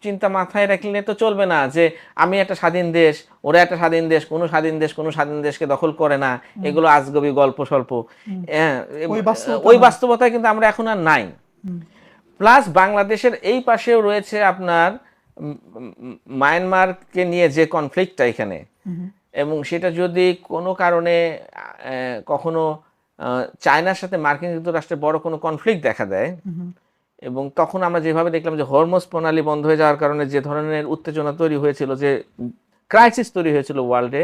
চিন্তা মাথায় রাখলে তো চলবে না, যে আমি একটা স্বাধীন দেশ, ওরা একটা স্বাধীন দেশ, কোনো স্বাধীন দেশকে দখল করে না, এগুলো আজগবি গল্প স্বল্প। ওই বাস্তবতায় কিন্তু আমরা এখন আর নাই। প্লাস বাংলাদেশের এই পাশেও রয়েছে আপনার মায়ানমারকে নিয়ে যে কনফ্লিক্টটা এখানে, এবং সেটা যদি কোনো কারণে কখনো চায়নার সাথে মার্কিন যুক্তরাষ্ট্রের বড় কোনো কনফ্লিক্ট দেখা দেয়, এবং তখন আমরা যেভাবে দেখলাম যে হরমুজ প্রণালী বন্ধ হয়ে যাওয়ার কারণে যে ধরনের উত্তেজনা তৈরি হয়েছিল, যে ক্রাইসিস তৈরি হয়েছিল ওয়ার্ল্ডে,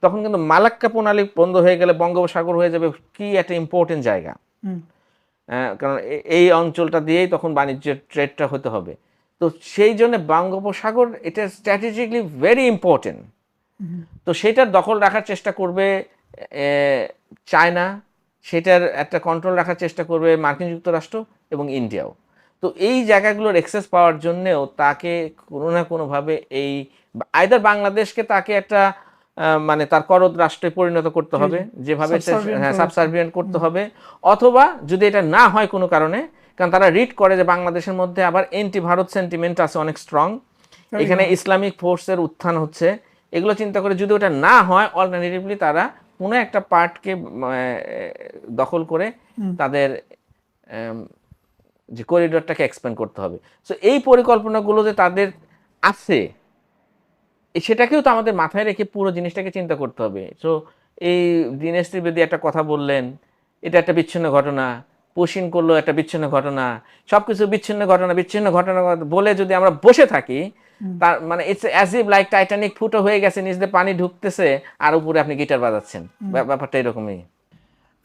তখন কিন্তু মালাক্কা প্রণালী বন্ধ হয়ে গেলে বঙ্গোপসাগর হয়ে যাবে কি একটা ইম্পর্টেন্ট জায়গা। কারণ এই অঞ্চলটা দিয়েই তখন বাণিজ্যের ট্রেডটা হতে হবে। তো সেই জন্য বঙ্গোপসাগর এটা স্ট্র্যাটেজিক্যালি ভেরি ইম্পর্টেন্ট। তো সেটার দখল রাখার চেষ্টা করবে চায়না, সেটার একটা কন্ট্রোল রাখার চেষ্টা করবে মার্কিন যুক্তরাষ্ট্র এবং ইন্ডিয়াও। তো এই জায়গাগুলোর অ্যাক্সেস পাওয়ার জন্যেও তাকে কোনো না কোনোভাবে এই আইদার বাংলাদেশকে তাকে একটা মানে তার করদ রাষ্ট্রে পরিণত করতে হবে, যেভাবে সাবসার্ভিয়েন্ট করতে হবে, অথবা যদি এটা না হয় কোনো কারণে, কারণ তারা রিড করে যে বাংলাদেশের মধ্যে আবার এন্টি ভারত সেন্টিমেন্ট আছে অনেক স্ট্রং, এখানে ইসলামিক ফোর্সের উত্থান হচ্ছে, এগুলো চিন্তা করে যদি ওটা না হয় অল্টারনেটিভলি তারা কোনো একটা পার্টকে দখল করে তাদের যে করিডোরটাকে এক্সপ্যান্ড করতে হবে। সো এই পরিকল্পনাগুলো যে তাদের আছে সেটাকেও তো আমাদের মাথায় রেখে পুরো জিনিসটাকে চিন্তা করতে হবে। সো এই দীনেশ ত্রিবেদী একটা কথা বললেন, এটা একটা বিচ্ছিন্ন ঘটনা, পুশিন করলো একটা বিচ্ছিন্ন ঘটনা, সবকিছু বিচ্ছিন্ন ঘটনা বলে যদি আমরা বসে থাকি, তার মানে it's as if like Titanic ফুটো হয়ে গেছে, নিচ দিয়ে পানি ঢুকতেছে আর উপরে আপনি গিটার বাজাচ্ছেন, ব্যাপারটা এরকমই।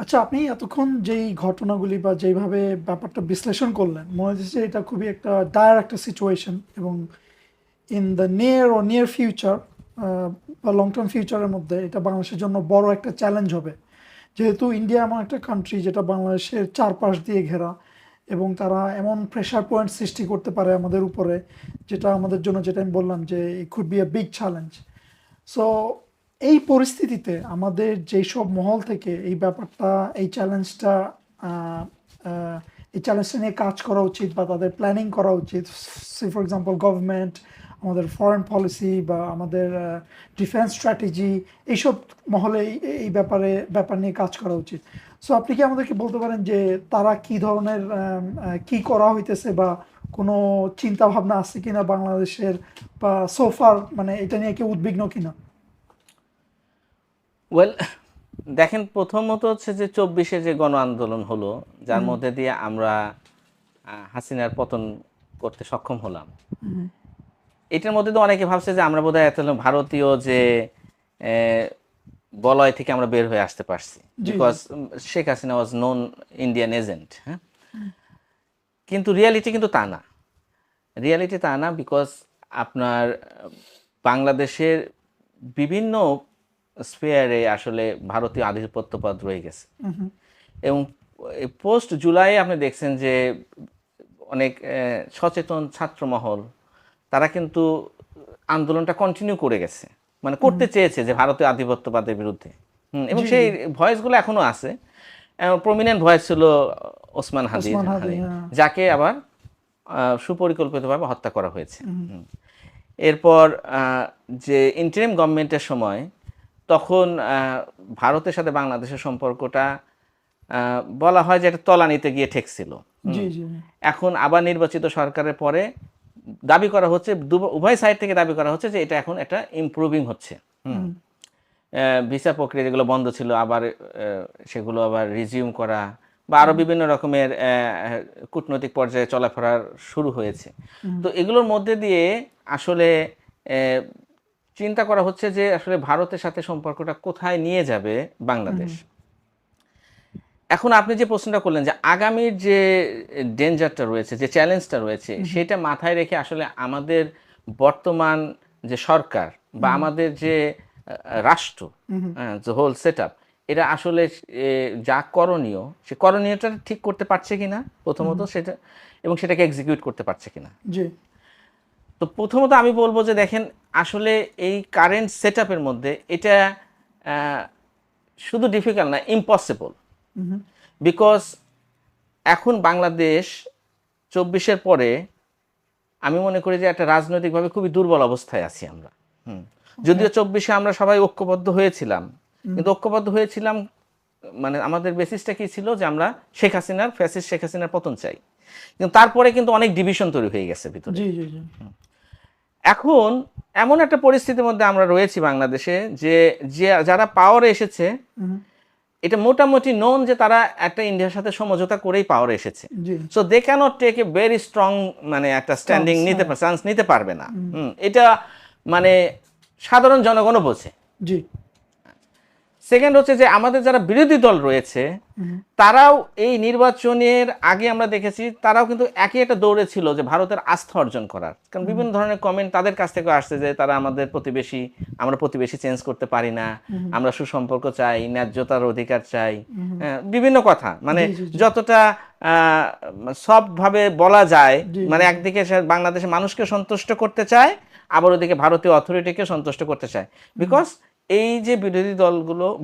আচ্ছা, আপনি এতক্ষণ যেই ঘটনাগুলি বা যেইভাবে ব্যাপারটা বিশ্লেষণ করলেন, মনে হচ্ছে এটা খুবই একটা ডায়ার একটা সিচুয়েশন, এবং ইন দ্য নিয়ার ফিউচার বা লং টার্ম ফিউচারের মধ্যে এটা বাংলাদেশের জন্য বড় একটা চ্যালেঞ্জ হবে, যেহেতু ইন্ডিয়া এমন একটা কান্ট্রি যেটা বাংলাদেশের চারপাশ দিয়ে ঘেরা, এবং তারা এমন প্রেশার পয়েন্ট সৃষ্টি করতে পারে আমাদের উপরে, যেটা আমাদের জন্য, যেটা আমি বললাম যে it could B a big challenge. So এই পরিস্থিতিতে আমাদের যেই সব মহল থেকে এই ব্যাপারটা, এই চ্যালেঞ্জটা নিয়ে কাজ করা উচিত বা তাদের প্ল্যানিং করা উচিত, ফর এক্সাম্পল গভর্নমেন্ট, আমাদের ফরেন পলিসি বা আমাদের ডিফেন্স স্ট্র্যাটেজি, এইসব মহলে এই ব্যাপার নিয়ে কাজ করা উচিত। সো আপনি কি আমাদেরকে বলতে পারেন যে তারা কি ধরনের কি করা হইতেছে, বা কোনো চিন্তা ভাবনা আছে কিনা বাংলাদেশের, বা সোফার মানে এটা নিয়ে কি উদ্বিগ্ন কিনা? ওয়েল, দেখেন, প্রথমত হচ্ছে যে 24-এ যে গণ আন্দোলন হলো, যার মধ্যে দিয়ে আমরা হাসিনার পতন করতে সক্ষম হলাম, এটার মধ্যে তো অনেকে ভাবছে যে আমরা বোধহয় এত ভারতীয় যে বলয় থেকে আমরা বের হয়ে আসতে পারছি, because Sheikh Hasina was non Indian agent. হ্যাঁ, কিন্তু রিয়ালিটি কিন্তু তা না, বিকজ আপনার বাংলাদেশের বিভিন্ন স্পেয়ারে আসলে ভারতীয় আধিপত্যবাদ রয়ে গেছে, এবং পোস্ট জুলাই আপনি দেখছেন যে অনেক সচেতন ছাত্র মহল তারা কিন্তু আন্দোলনটা কন্টিনিউ করে গেছে, মানে করতে চেয়েছে যে ভারতীয় আধিপত্যবাদের বিরুদ্ধে, এবং সেই ভয়েসগুলো এখনো আছে। প্রমিনেন্ট ভয়েস ছিল ওসমান হাদি, যাকে আবার সুপরিকল্পিতভাবে হত্যা করা হয়েছে। এরপর যে ইন্টারিম গভর্নমেন্টের সময়, তখন ভারতের সাথে বাংলাদেশের সম্পর্কটা বলা হয় যে এটা তলানিতে গিয়ে ঠেকছিল। এখন আবার নির্বাচিত সরকারের পরে দাবি করা হচ্ছে, উভয় সাইড থেকে দাবি করা হচ্ছে যে এটা এখন একটা ইমপ্রুভিং হচ্ছে। ভিসা প্রক্রিয়া যেগুলো বন্ধ ছিল আবার সেগুলো আবার রিজিউম করা, বা আরো বিভিন্ন রকমের কূটনৈতিক পর্যায়ে চলাফেরা শুরু হয়েছে। তো এগুলোর মধ্যে দিয়ে আসলে চিন্তা করা হচ্ছে যে আসলে ভারতের সাথে সম্পর্কটা কোথায় নিয়ে যাবে বাংলাদেশ। এখন আপনি যে প্রশ্নটা করলেন যে আগামীর যে ডেঞ্জারটা রয়েছে, যে চ্যালেঞ্জটা রয়েছে, সেটা মাথায় রেখে আসলে আমাদের বর্তমান যে সরকার বা আমাদের যে রাষ্ট্র, যে হোল সেট আপ, এটা আসলে যা করণীয়, সে করণীয়টা ঠিক করতে পারছে কিনা প্রথমত, সেটা, এবং সেটাকে এক্সিকিউট করতে পারছে কিনা। তো প্রথমত আমি বলবো যে দেখেন, আসলে এই কারেন্ট সেট আপের মধ্যে এটা শুধু ডিফিকাল্ট না, ইম্পসিবল। বিকজ এখন বাংলাদেশ 24-এর পরে আমি মনে করি যে একটা রাজনৈতিকভাবে খুবই দুর্বল অবস্থায় আছি আমরা। যদিও 24-এ আমরা সবাই ঐক্যবদ্ধ হয়েছিলাম, কিন্তু ঐক্যবদ্ধ হয়েছিলাম মানে আমাদের বেসিসটা কি ছিল যে আমরা শেখ হাসিনার পতন চাই, কিন্তু তারপরে কিন্তু অনেক ডিভিশন তৈরি হয়ে গেছে ভিতরে। এখন এমন একটা পরিস্থিতির মধ্যে আমরা রয়েছি বাংলাদেশে যে যারা পাওয়ারে এসেছে, এটা মোটামুটি নোন যে তারা একটা ইন্ডিয়ার সাথে সমঝোতা করেই পাওয়ারে এসেছে। So they can't take a very strong মানে একটা স্ট্যান্ডিং চান্স নিতে পারবে না। এটা মানে সাধারণ জনগণও বোঝে। জি। সেকেন্ড হচ্ছে যে আমাদের যারা বিরোধী দল রয়েছে তারাও এই নির্বাচনের আগে আমরা দেখেছি তারাও কিন্তু একই একটা দৌড়ে ছিল যে ভারতের আস্থা অর্জন করার, কারণ বিভিন্ন ধরনের কমেন্ট তাদের কাছ থেকে আসছে যে তারা আমাদের প্রতিবেশী, আমরা প্রতিবেশী চেঞ্জ করতে পারি না, আমরা সুসম্পর্ক চাই, ন্যায্যতার অধিকার চাই, বিভিন্ন কথা মানে যতটা সবভাবে বলা যায়, মানে একদিকে সে বাংলাদেশের মানুষকে সন্তুষ্ট করতে চায়, আবার ওদিকে ভারতীয় অথরিটিকে সন্তুষ্ট করতে চায়। বিকজ এই যে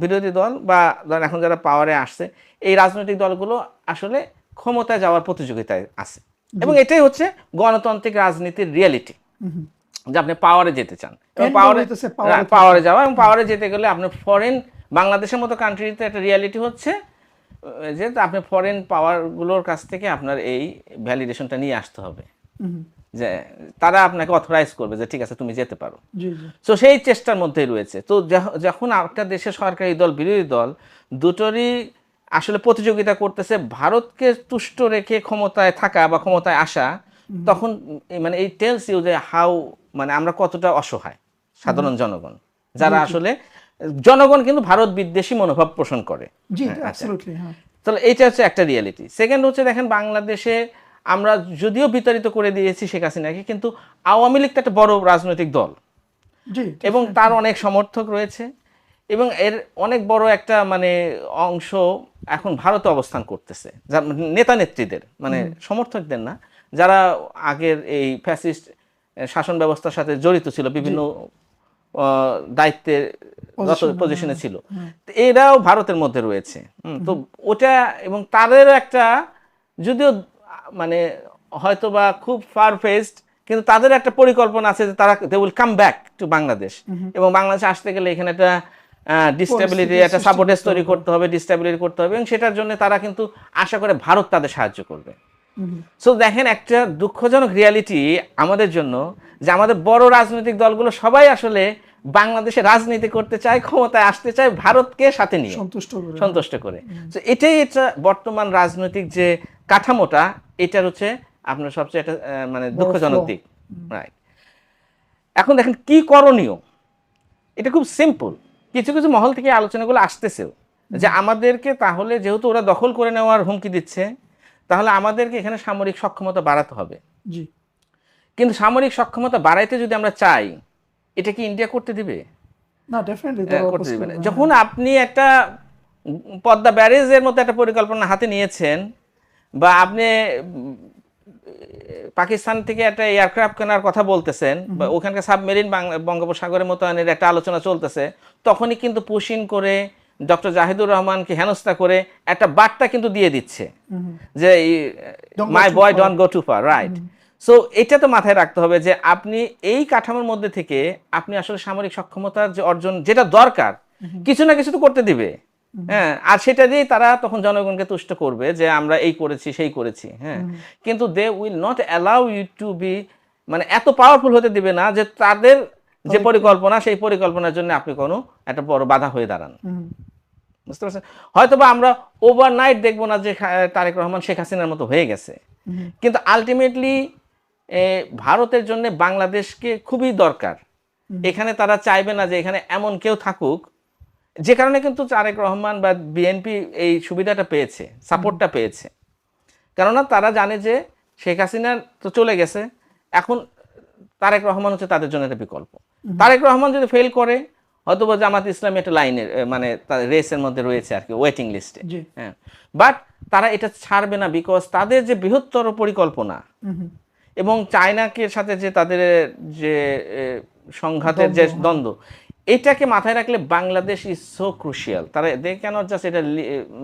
বিরোধী দল বা এখন যারা পাওয়ারে আসছে এই রাজনৈতিক দলগুলো আসলে ক্ষমতায় যাওয়ার প্রতিযোগিতায় আছে, এবং এটাই হচ্ছে গণতান্ত্রিক রাজনীতির রিয়েলিটি, যে আপনি পাওয়ারে যেতে চান, পাওয়ারে যাওয়া, এবং পাওয়ারে যেতে গেলে আপনি ফরেন, বাংলাদেশের মতো কান্ট্রিতে একটা রিয়েলিটি হচ্ছে যে আপনি ফরেন পাওয়ারগুলোর কাছ থেকে আপনার এই ভ্যালিডেশনটা নিয়ে আসতে হবে, যে তারা আপনাকে অথরাইজ করবে যে ঠিক আছে তুমি যেতে পারো। তো সেই চেষ্টার মধ্যেই রয়েছে। তো যখন একটা দেশের সরকারি দল বিরোধী দল দুটোরই আসলে প্রতিযোগিতা করতেছে ভারতকে তুষ্ট রেখে ক্ষমতায় থাকা বা ক্ষমতায় আসা, তখন মানে এই টেলস ইউ যে হাউ, মানে আমরা কতটা অসহায় সাধারণ জনগণ, যারা আসলে জনগণ কিন্তু ভারত বিদ্বেষী মনোভাব পোষণ করে। তাহলে এইটা হচ্ছে একটা রিয়েলিটি। সেকেন্ড হচ্ছে দেখেন বাংলাদেশে আমরা যদিও বিতাড়িত করে দিয়েছি শেখ হাসিনাকে, কিন্তু আওয়ামী লীগ তো একটা বড় রাজনৈতিক দল এবং তার অনেক সমর্থক রয়েছে, এবং এর অনেক বড় একটা মানে অংশ এখন ভারতে অবস্থান করতেছে, নেতা নেত্রীদের মানে সমর্থকদের না, যারা আগের এই ফ্যাসিস্ট শাসন ব্যবস্থার সাথে জড়িত ছিল, বিভিন্ন দায়িত্বের পজিশনে ছিল, এরাও ভারতের মধ্যে রয়েছে। তো ওটা এবং তাদের একটা যদিও মানে হয়তো বা খুব ফার ফেস্ট, কিন্তু তাদের একটা পরিকল্পনা আছে যে তারা they will come back to Bangladesh, এবং বাংলাদেশে আসতে গেলে এখানে একটা ডিস্টেবিলিটি, একটা সাপোর্টেজ তৈরি করতে হবে, ডিস্টেবিলিটি করতে হবে, এবং সেটার জন্য তারা কিন্তু আশা করে ভারত তাদের সাহায্য করবে। সো দেখেন একটা দুঃখজনক রিয়ালিটি আমাদের জন্য যে আমাদের বড় রাজনৈতিক দলগুলো সবাই আসলে বাংলাদেশে রাজনীতি করতে চায়, ক্ষমতায় আসতে চায় ভারতকে সাথে নিয়ে সন্তুষ্ট করে। তো এটাই এটা বর্তমান রাজনৈতিক যে কাঠামোটা, এটার হচ্ছে আপনার সবচেয়ে একটা মানে দুঃখজনক দিক। রাইট, এখন দেখেন কি করণীয়, এটা খুব সিম্পল। কিছু কিছু মহল থেকে আলোচনাগুলো আসতেছেও যে আমাদেরকে তাহলে যেহেতু ওরা দখল করে নেওয়ার হুমকি দিচ্ছে, তাহলে আমাদেরকে এখানে সামরিক সক্ষমতা বাড়াতে হবে। কিন্তু সামরিক সক্ষমতা বাড়াইতে যদি আমরা চাই, এটা কি ইন্ডিয়া করতে দিবে? না, ডেফিনেটলি করতে দিবে না। যখন আপনি একটা পদ্মা ব্যারেজের মতো একটা পরিকল্পনা হাতে নিয়েছেন, বা আপনি পাকিস্তান থেকে একটা এয়ারক্রাফট কেনার কথা বলতেছেন, বা ওখানকার সাবমেরিন বঙ্গোপসাগরের মতোয়ানের একটা আলোচনা চলতেছে, তখনই কিন্তু পুশিন করে ডক্টর জাহিদুর রহমানকে হেনস্থা করে একটা বার্তা কিন্তু দিয়ে দিচ্ছে যে my boy don't go too far. Right, so এটা তো মাথায় রাখতে হবে যে আপনি এই কাঠামোর মধ্যে থেকে আপনি আসলে সামরিক সক্ষমতার যে অর্জন যেটা দরকার, কিছু না কিছু তো করতে দিবে। হ্যাঁ, আর সেটা দিয়েই তারা তখন জনগণকে তুষ্ট করবে যে আমরা এই করেছি সেই করেছি। হ্যাঁ, কিন্তু they will not allow you to be, মানে এত পাওয়ারফুল হতে দিবে না যে তাদের যে পরিকল্পনা সেই পরিকল্পনার জন্য আপনি কোনো একটা বড় বাধা হয়ে দাঁড়ান। বুঝতে পারছেন? হয়তো বা আমরা ওভারনাইট দেখবো না যে তারেক রহমান শেখ হাসিনার মতো হয়ে গেছে, কিন্তু আলটিমেটলি ভারতের জন্য বাংলাদেশকে খুবই দরকার। এখানে তারা চাইবে না যে এখানে এমন কেউ থাকুক, যে কারণে কিন্তু তারেক রহমান বা বিএনপি এই সুবিধাটা পেয়েছে, সাপোর্টটা পেয়েছে। কেননা তারা জানে যে শেখ হাসিনা তো চলে গেছে, এখন তারেক রহমান হচ্ছে তাদের জন্য একটা বিকল্প। তারেক রহমান যদি ফেল করে, হয়তো জামাত ইসলামী একটা লাইনের মানে রেসের মধ্যে রয়েছে আর কি, ওয়েটিং লিস্টে। হ্যাঁ, বাট তারা এটা ছাড়বে না, বিকজ তাদের যে বৃহত্তর পরিকল্পনা এবং চায়নাকে সাথে যে তাদের যে সংঘাতের যে দ্বন্দ্ব, এটাকে মাথায় রাখলে বাংলাদেশ ইজ সো ক্রুশিয়াল। তারা দে ক্যানট জাস্ট এটা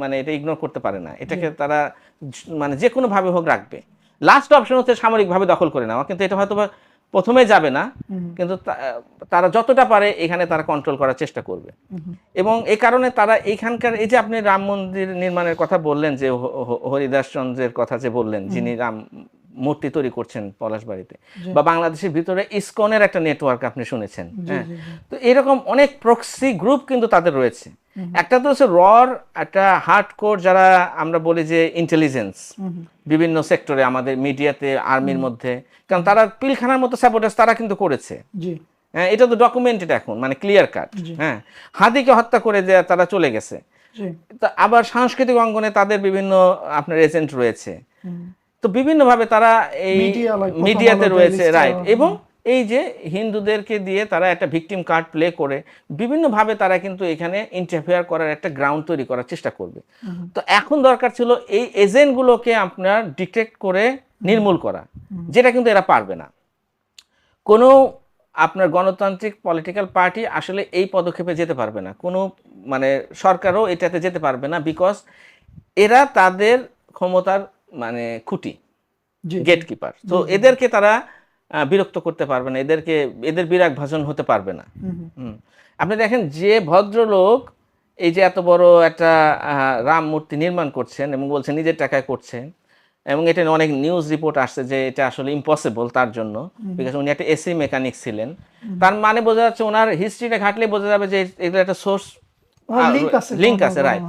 মানে এটা ইগনোর করতে পারে না, এটাকে তারা মানে যে কোনোভাবে হোক রাখবে। লাস্ট অপশন হচ্ছে সামরিকভাবে দখল করে নেওয়া, কিন্তু এটা হয়তো প্রথমে যাবে না, কিন্তু তারা যতটা পারে এখানে তারা কন্ট্রোল করার চেষ্টা করবে। এবং এই কারণে তারা এইখানকার এই যে আপনি রাম মন্দির নির্মাণের কথা বললেন, যে হরিদাস চন্দ্রের কথা যে বললেন, যিনি রাম মূর্তি তৈরি করছেন পলাশবাড়িতে, বা বাংলাদেশের ভিতরে ইসকনের একটা নেটওয়ার্ক আপনি শুনেছেন। হ্যাঁ, তো এরকম অনেক প্রক্সি গ্রুপ কিন্তু তাদের রয়েছে। একটা তো হচ্ছে রর, একটা হার্ডকোর যারা আমরা বলি যে ইন্টেলিজেন্স বিভিন্ন সেক্টরে, আমাদের মিডিয়াতে, আর্মির মধ্যে, কারণ তারা পিলখানার মতো স্যাবোটেজ তারা কিন্তু করেছে। হ্যাঁ, এটা তো ডকুমেন্টেড এখন, মানে ক্লিয়ার কাট। জি হ্যাঁ, হাদিকে হত্যা করে যে তারা চলে গেছে। জি তা আবার সাংস্কৃতিক অঙ্গনে তাদের বিভিন্ন আপনার এজেন্ট রয়েছে। হুম তো বিভিন্নভাবে তারা এই মিডিয়া লাইক প্রথম মিডিয়াতে আলো ডেইলি রয়েছে, স্টার রাইট। এবং এই যে হিন্দুদেরকে দিয়ে তারা একটা ভিকটিম কার্ড প্লে করে বিভিন্নভাবে তারা কিন্তু এখানে ইন্টারফেয়ার করার একটা গ্রাউন্ড তৈরি করার চেষ্টা করবে। তো এখন দরকার ছিল এই এজেন্টগুলোকে আপনার ডিটেক্ট করে নির্মূল করা, যেটা কিন্তু এরা পারবে না। কোনো আপনার গণতান্ত্রিক পলিটিক্যাল পার্টি আসলে এই পদক্ষেপে যেতে পারবে না, কোনো মানে সরকারও এটাতে যেতে পারবে না, বিকজ এরা তাদের ক্ষমতার মানে খুঁটি, জি গেটকিপার। তো এদেরকে তারা বিরক্ত করতে পারবে না, এদের বিরাগ ভাজন হতে পারবে না। হুম। আপনি দেখেন যে ভদ্রলোক এই যে এত বড় একটা রাম মূর্তি নির্মাণ করছেন এবং বলছেন নিজের টাকায় করছেন, এবং এটা নিয়ে অনেক নিউজ রিপোর্ট আসছে যে এটা আসলে ইম্পসিবল তার জন্য, বিকজ উনি একটা এসি মেকানিক ছিলেন। তার মানে বোঝা যাচ্ছে ওনার হিস্ট্রিটা ঘাটলে বোঝা যাবে যে এগুলো একটা সোর্স লিঙ্ক আছে, রাইট।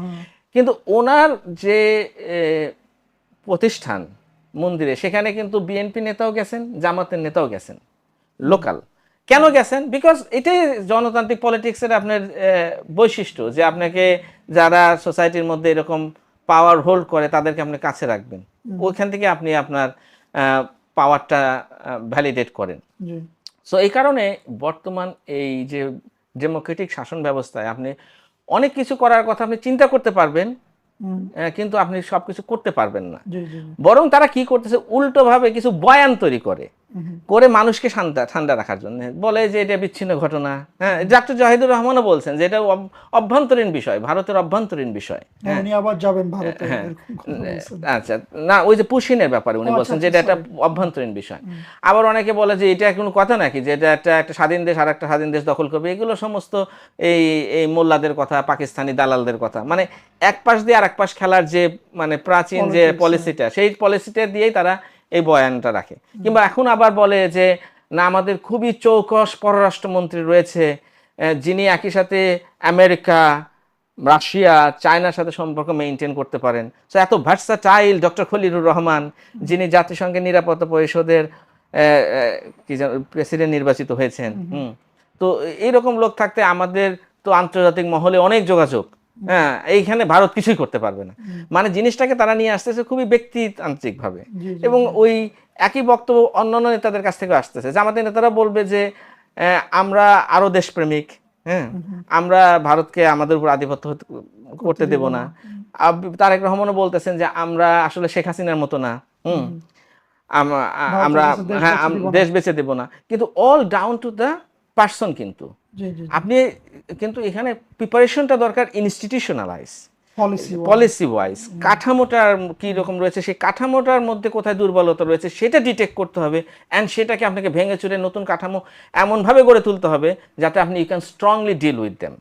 কিন্তু ওনার যে প্রতিষ্ঠান মন্দিরে, সেখানে কিন্তু বিএনপি নেতাও গেছেন, জামাতের নেতাও গেছেন, লোকাল। কেন গেছেন? বিকজ এটাই গণতান্ত্রিক পলিটিক্সের আপনার বৈশিষ্ট্য, যে আপনাকে যারা সোসাইটির মধ্যে এরকম পাওয়ার হোল্ড করে তাদেরকে আপনি কাছে রাখবেন, ওইখান থেকে আপনি আপনার পাওয়ারটা ভ্যালিডেট করেন। সো এই কারণে বর্তমান এই যে ডেমোক্রেটিক শাসন ব্যবস্থায় আপনি অনেক কিছু করার কথা আপনি চিন্তা করতে পারবেন, কিন্তু আপনি সবকিছু করতে পারবেন না। বরং তারা কি করতেছে, উল্টো ভাবে কিছু বয়ান তৈরি করে মানুষকে ঠান্ডা রাখার জন্য বলে যে এটা বিচ্ছিন্ন ঘটনা। হ্যাঁ, ডক্টর জাহিদুর রহমানও বলছেন যে এটা অভ্যন্তরীণ বিষয়, ভারতের অভ্যন্তরীণ বিষয়। উনি আবার যাবেন ভারতে। হ্যাঁ, আচ্ছা, না ওই যে পুশিনের ব্যাপারে উনি বলছেন যে এটা একটা অভ্যন্তরীণ বিষয়। আবার অনেকে বলে যে এটা কোনো কথা নাকি, যে এটা একটা স্বাধীন দেশ আর একটা স্বাধীন দেশ দখল করবে, এগুলো সমস্ত এই এই মোল্লাদের কথা, পাকিস্তানি দালালদের কথা। মানে এক পাশ দিয়ে আর এক পাশ খেলার যে মানে প্রাচীন যে পলিসিটা, সেই পলিসিটা দিয়েই তারা এই বয়ানটা রাখে। কিংবা এখন আবার বলে যে না, আমাদের খুবই চৌকস পররাষ্ট্রমন্ত্রী রয়েছে, যিনি একই সাথে আমেরিকা, রাশিয়া, চায়নার সাথে সম্পর্ক মেনটেন করতে পারেন। সো এত ভার্সাটাইল ডক্টর খলিলুর রহমান, যিনি জাতিসংঘের নিরাপত্তা পরিষদের কি প্রেসিডেন্ট নির্বাচিত হয়েছেন। তো এইরকম লোক থাকতে আমাদের তো আন্তর্জাতিক মহলে অনেক যোগাযোগ, হ্যাঁ, এইখানে ভারত কিছুই করতে পারবে না। মানে জিনিসটাকে তারা নিয়ে আসতেছে খুবই ব্যক্তিতান্ত্রিক ভাবে, এবং ওই একই বক্তব্য অন্যান্য নেতাদের কাছ থেকে আসতেছে। জামাতের নেতারা বলবে যে আমরা আরো দেশপ্রেমিক, হ্যাঁ, আমরা ভারতকে আমাদের উপর আধিপত্য করতে দেব না। তারেক রহমানও বলতেছেন যে আমরা আসলে শেখ হাসিনার মতো না, আমরা হ্যাঁ দেশ বেঁচে দেব না। কিন্তু all down to the person. কিন্তু আপনি কিন্তু এখানে প্রিপারেশনটা দরকার ইনস্টিটিউশনালাইজ, পলিসি ওয়াইজ কাঠামোটার কি রকম রয়েছে, সেই কাঠামোটার মধ্যে কোথায় দুর্বলতা রয়েছে সেটা ডিটেক্ট করতে হবে, অ্যান্ড সেটাকে আপনাকে ভেঙে চুরে নতুন কাঠামো এমনভাবে গড়ে তুলতে হবে যাতে আপনি you can strongly deal with them.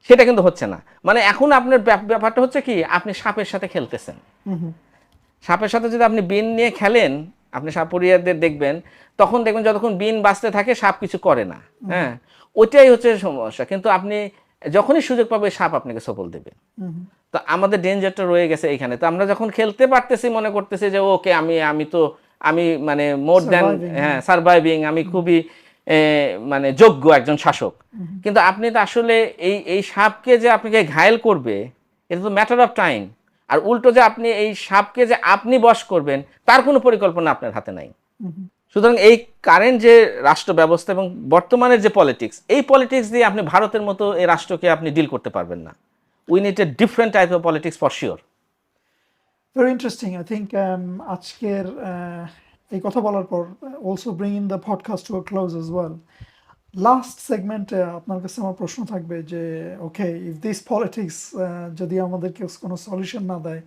সেটা কিন্তু হচ্ছে না। মানে এখন আপনার ব্যাপারটা হচ্ছে কি, আপনি সাপের সাথে খেলতেছেন। সাপের সাথে যদি আপনি বিন নিয়ে খেলেন, আপনি সাপুরিয়াদের দেখবেন, তখন দেখবেন যতক্ষণ বিন বাঁচতে থাকে সাপ কিছু করে না। হ্যাঁ, ওইটাই হচ্ছে সমস্যা। কিন্তু আপনি যখনই সুযোগ পাবে সাপ আপনাকে সফল দেবে। তো আমাদের ডেঞ্জারটা রয়ে গেছে এইখানে। তো আমরা যখন খেলতে পারতেছি, মনে করতেছি যে ওকে আমি মানে মোর দ্যান সার্ভাইভিং, আমি খুবই মানে যোগ্য একজন শাসক। কিন্তু আপনি তো আসলে এই সাপকে যে আপনাকে ঘায়েল করবে, এটা তো ম্যাটার অফ টাইম। আর উল্টো যে আপনি এই সাপকে যে আপনি বশ করবেন, তার কোনো পরিকল্পনা আপনার হাতে নাই। সুতরাং এই কারেন্ট যে রাষ্ট্র ব্যবস্থা এবং বর্তমানের যে পলিটিক্স, এই পলিটিক্স দিয়ে আপনি ভারতের মতো এই রাষ্ট্রকে আপনি ডিল করতে পারবেন না। We need a different type of politics for sure. Very interesting. I think আজকের এই কথা বলার পর also bring in the podcast to a close as well. Last সেগমেন্টে আপনার কাছে আমার প্রশ্ন থাকবে যে ওকে, ইফ দিস পলিটিক্স যদি আমাদেরকে কোনো সলিউশন না দেয়,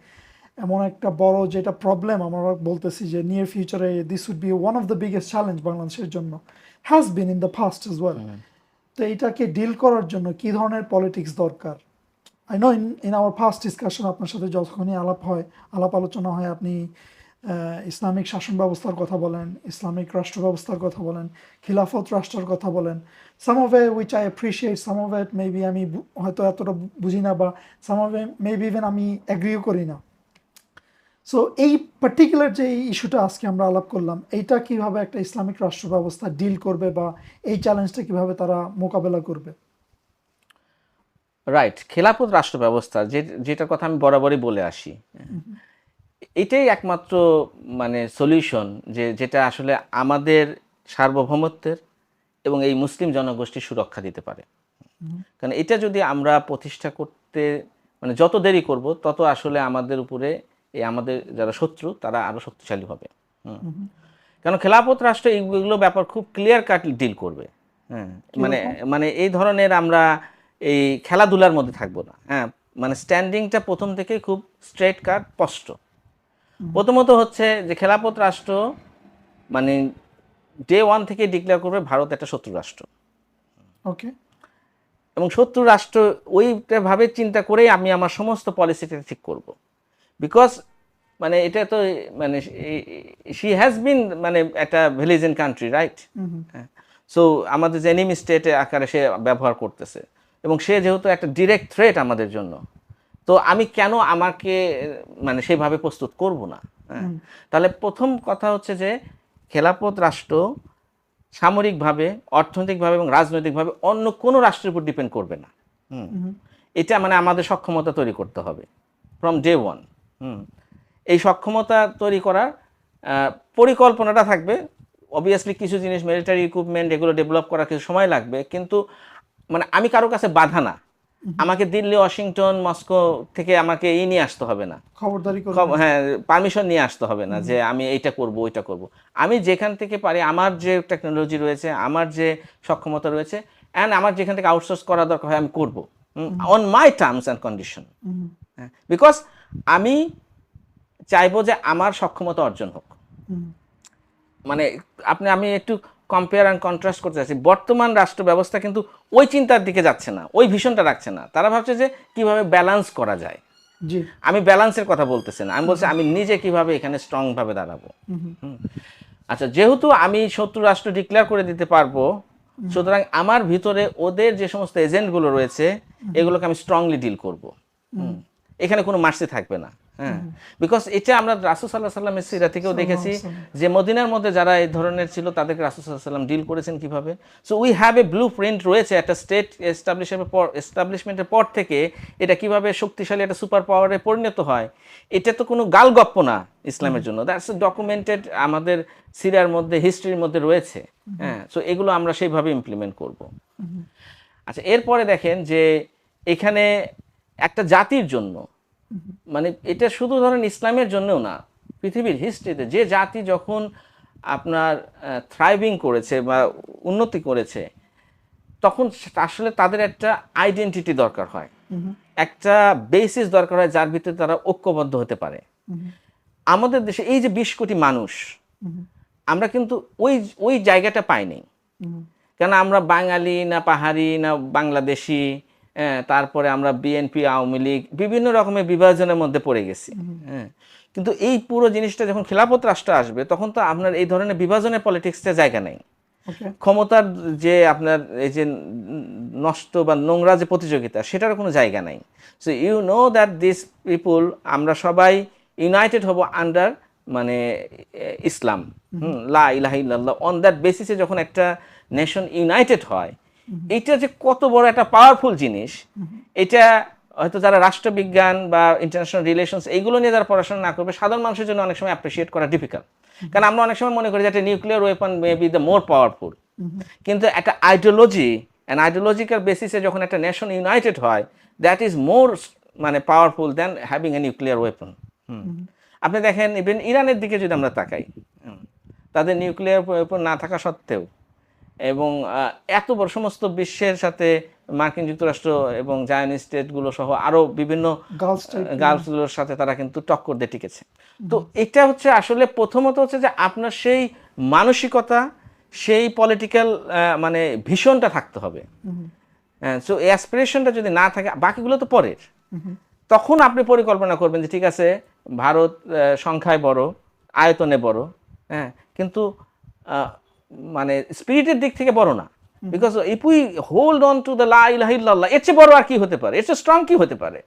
এমন একটা বড় যেটা প্রবলেম আমরা বলতেছি যে নিয়ার ফিউচারে this would be one of the biggest challenge বাংলাদেশের জন্য, has been in the past as well. তো এইটাকে ডিল করার জন্য কী ধরনের পলিটিক্স দরকার? I know in our past discussion আপনার সাথে যখনই আলাপ আলোচনা হয়, আপনি ইসলামিক শাসন ব্যবস্থার কথা বলেন, ইসলামিক রাষ্ট্র ব্যবস্থার কথা বলেন, খিলাফত রাষ্ট্রের কথা বলেন। Some of it which I appreciate, some of it maybe আমি হয়তো এতটা বুঝি না, বা some of it maybe even আমি অ্যাগ্রিও করি না। সো এই পার্টিকুলার যে ইস্যুটা আজকে আমরা আলাপ করলাম, এইটা কিভাবে একটা ইসলামিক রাষ্ট্র ব্যবস্থা ডিল করবে বা এই চ্যালেঞ্জটা কিভাবে তারা মোকাবেলা করবে? রাইট, খেলাফত রাষ্ট্র ব্যবস্থা যেটার কথা আমি বরাবরই বলে আসি, এটাই একমাত্র মানে সলিউশন যেটা আসলে আমাদের সার্বভৌমত্বের এবং এই মুসলিম জনগোষ্ঠীর সুরক্ষা দিতে পারে। কারণ এটা যদি আমরা প্রতিষ্ঠা করতে মানে যত দেরি করব তত আসলে আমাদের উপরে এই আমাদের যারা শত্রু তারা আরো শক্তিশালী হবে। কারণ খেলাফত রাষ্ট্র এইগুলো ব্যাপার খুব ক্লিয়ার কাট ডিল করবে। হ্যাঁ, মানে মানে এই ধরনের আমরা এই খেলাধুলার মধ্যে থাকবো না। হ্যাঁ, মানে স্ট্যান্ডিংটা প্রথম থেকে খুব স্ট্রেট কাট স্পষ্ট। প্রথমত হচ্ছে যে খেলাফত রাষ্ট্র মানে ডে ওয়ান থেকে ডিক্লেয়ার করবে ভারত একটা শত্রু রাষ্ট্র। ওকে। এবং শত্রু রাষ্ট্র ওইটা ভাবে চিন্তা করেই আমি আমার সমস্ত পলিসিটা ঠিক করব। বিকজ মানে এটা তো মানে শি হ্যাজ বিন মানে একটা ভিলেজেন কান্ট্রি, রাইট? সো আমাদের যে এনিমি স্টেটে আকারে সে ব্যবহার করতেছে এবং সে যেহেতু একটা ডিরেক্ট থ্রেট আমাদের জন্য, তো আমি কেন আমাকে মানে সেভাবে প্রস্তুত করব না? হ্যাঁ, তাহলে প্রথম কথা হচ্ছে যে খেলাফত রাষ্ট্র সামরিকভাবে, অর্থনৈতিকভাবে এবং রাজনৈতিকভাবে অন্য কোনো রাষ্ট্রের উপর ডিপেন্ড করবে না। এটা মানে আমাদের সক্ষমতা তৈরি করতে হবে ফ্রম ডে ওয়ান। এই সক্ষমতা তৈরি করার পরিকল্পনাটা থাকবে। অবভিয়াসলি কিছু জিনিস মিলিটারি ইকুইপমেন্ট এগুলো ডেভেলপ করার কিছু সময় লাগবে, কিন্তু মানে আমি কারো কাছে বাধা না। আমাকে দিল্লি, ওয়াশিংটন, মস্কো থেকে আমাকে নিয়ে আসতে হবে না, খবরদারি হ্যাঁ পারমিশন নিয়ে আসতে হবে না যে আমি এইটা করব ওইটা করব। আমি যেখান থেকে পারি, আমার যে টেকনোলজি রয়েছে, আমার যে সক্ষমতা রয়েছে, অ্যান্ড আমার যেখান থেকে আউটসোর্স করা দরকার হয় আমি করব on my terms and condition. Because আমি চাইবো যে আমার সক্ষমতা অর্জন হোক। মানে আমি একটু কম্পেয়ার অ্যান্ড কন্ট্রাস্ট করতে চাচ্ছি। বর্তমান রাষ্ট্র ব্যবস্থা কিন্তু ওই চিন্তার দিকে যাচ্ছে না, ওই ভিশনটা রাখছে না। তারা ভাবছে যে কিভাবে ব্যালেন্স করা যায়। আমি ব্যালেন্সের কথা বলতেছি না, আমি বলছি আমি নিজে কিভাবে এখানে স্ট্রং ভাবে দাঁড়াবো। আচ্ছা, যেহেতু আমি শত্রু রাষ্ট্র ডিক্লেয়ার করে দিতে পারবো, সুতরাং আমার ভিতরে ওদের যে সমস্ত এজেন্টগুলো রয়েছে এগুলোকে আমি স্ট্রংলি ডিল করব। এখানে কোনো মার্সি থাকবে না। হ্যাঁ, বিকজ এটা আমরা রাসূল সাল্লাল্লাহু আলাইহি ওয়াসাল্লামের সিরা থেকেও দেখেছি যে মদিনার মধ্যে যারা এই ধরনের ছিল তাদেরকে রাসূল সাল্লাল্লাহু আলাইহি ওয়াসাল্লাম ডিল করেছেন কিভাবে। So we have a blue print রয়েছে একটা স্টেট এস্টাবলিশমেন্টের পর থেকে এটা কিভাবে শক্তিশালী একটা সুপার পাওয়ারে পরিণত হয়। এটা তো কোনো গালগপ্প না ইসলামের জন্য, দ্যাটস ডকুমেন্টেড আমাদের সিরার মধ্যে, হিস্ট্রির মধ্যে রয়েছে। হ্যাঁ, সো এগুলো আমরা সেইভাবে ইমপ্লিমেন্ট করব। আচ্ছা, এরপরে দেখেন যে এখানে একটা জাতির জন্য, মানে এটা শুধু ধরেন ইসলামের জন্যও না, পৃথিবীর হিস্ট্রিতে যে জাতি যখন আপনার থ্রাইভিং করেছে বা উন্নতি করেছে, তখন আসলে তাদের একটা আইডেন্টিটি দরকার হয়, একটা বেসিস দরকার হয় যার ভিতরে তারা ঐক্যবদ্ধ হতে পারে। আমাদের দেশে এই যে 20 কোটি মানুষ, আমরা কিন্তু ওই জায়গাটা পাইনি। কেন আমরা বাঙালি না পাহাড়ি না বাংলাদেশি, তারপরে আমরা বিএনপি, আওয়ামী লীগ, বিভিন্ন রকমের বিভাজনের মধ্যে পড়ে গেছি। হ্যাঁ, কিন্তু এই পুরো জিনিসটা যখন খেলাফত রাষ্ট্র আসবে তখন তো আপনার এই ধরনের বিভাজনের পলিটিক্সটা জায়গা নেই। ক্ষমতার যে আপনার এই যে নষ্ট বা নোংরা যে প্রতিযোগিতা, সেটার কোনো জায়গা নাই। So you know that this people, আমরা সবাই ইউনাইটেড হব আন্ডার মানে ইসলাম, লা ইলাহা ইল্লাল্লাহ। অন দ্যাট বেসিসে যখন একটা নেশন ইউনাইটেড হয়, এটা যে কত বড় একটা পাওয়ারফুল জিনিস, এটা হয়তো যারা রাষ্ট্রবিজ্ঞান বা ইন্টারন্যাশনাল রিলেশনস এইগুলো নিয়ে যারা পড়াশোনা না করবে, সাধারণ মানুষের জন্য অনেক সময় অ্যাপ্রিসিয়েট করা ডিফিকাল্ট। কারণ আমরা অনেক সময় মনে করি যে একটা nuclear weapon may be the more powerful, কিন্তু একটা আইডিওলজি অ্যান্ড আইডিওলজিক্যাল বেসিসে যখন একটা নেশন ইউনাইটেড হয়, দ্যাট ইজ মোর মানে powerful than having a nuclear weapon. আপনি দেখেন ইভেন ইরানের দিকে যদি আমরা তাকাই, তাদের নিউক্লিয়ার ওয়েপন না থাকা সত্ত্বেও এবং এত বড় সমস্ত বিশ্বের সাথে মার্কিন যুক্তরাষ্ট্র এবং জায়নিস্ট স্টেটগুলো সহ আরও বিভিন্ন গালফগুলোর সাথে তারা কিন্তু টক্কর দিয়ে টিকেছে। তো এটা হচ্ছে আসলে প্রথমত হচ্ছে যে আপনার সেই মানসিকতা, সেই পলিটিক্যাল মানে ভীষণটা থাকতে হবে। সো এই অ্যাসপিরেশনটা যদি না থাকে, বাকিগুলো তো পরের। তখন আপনি পরিকল্পনা করবেন যে ঠিক আছে, ভারত সংখ্যায় বড়, আয়তনে বড়, হ্যাঁ, কিন্তু মানে স্পিরিটের দিক থেকে বড় না। Because if we hold on to the লা ইলাহা ইল্লাল্লাহ, এর চেয়ে বড় আর কি হতে পারে, এর চেয়ে স্ট্রং কি হতে পারে?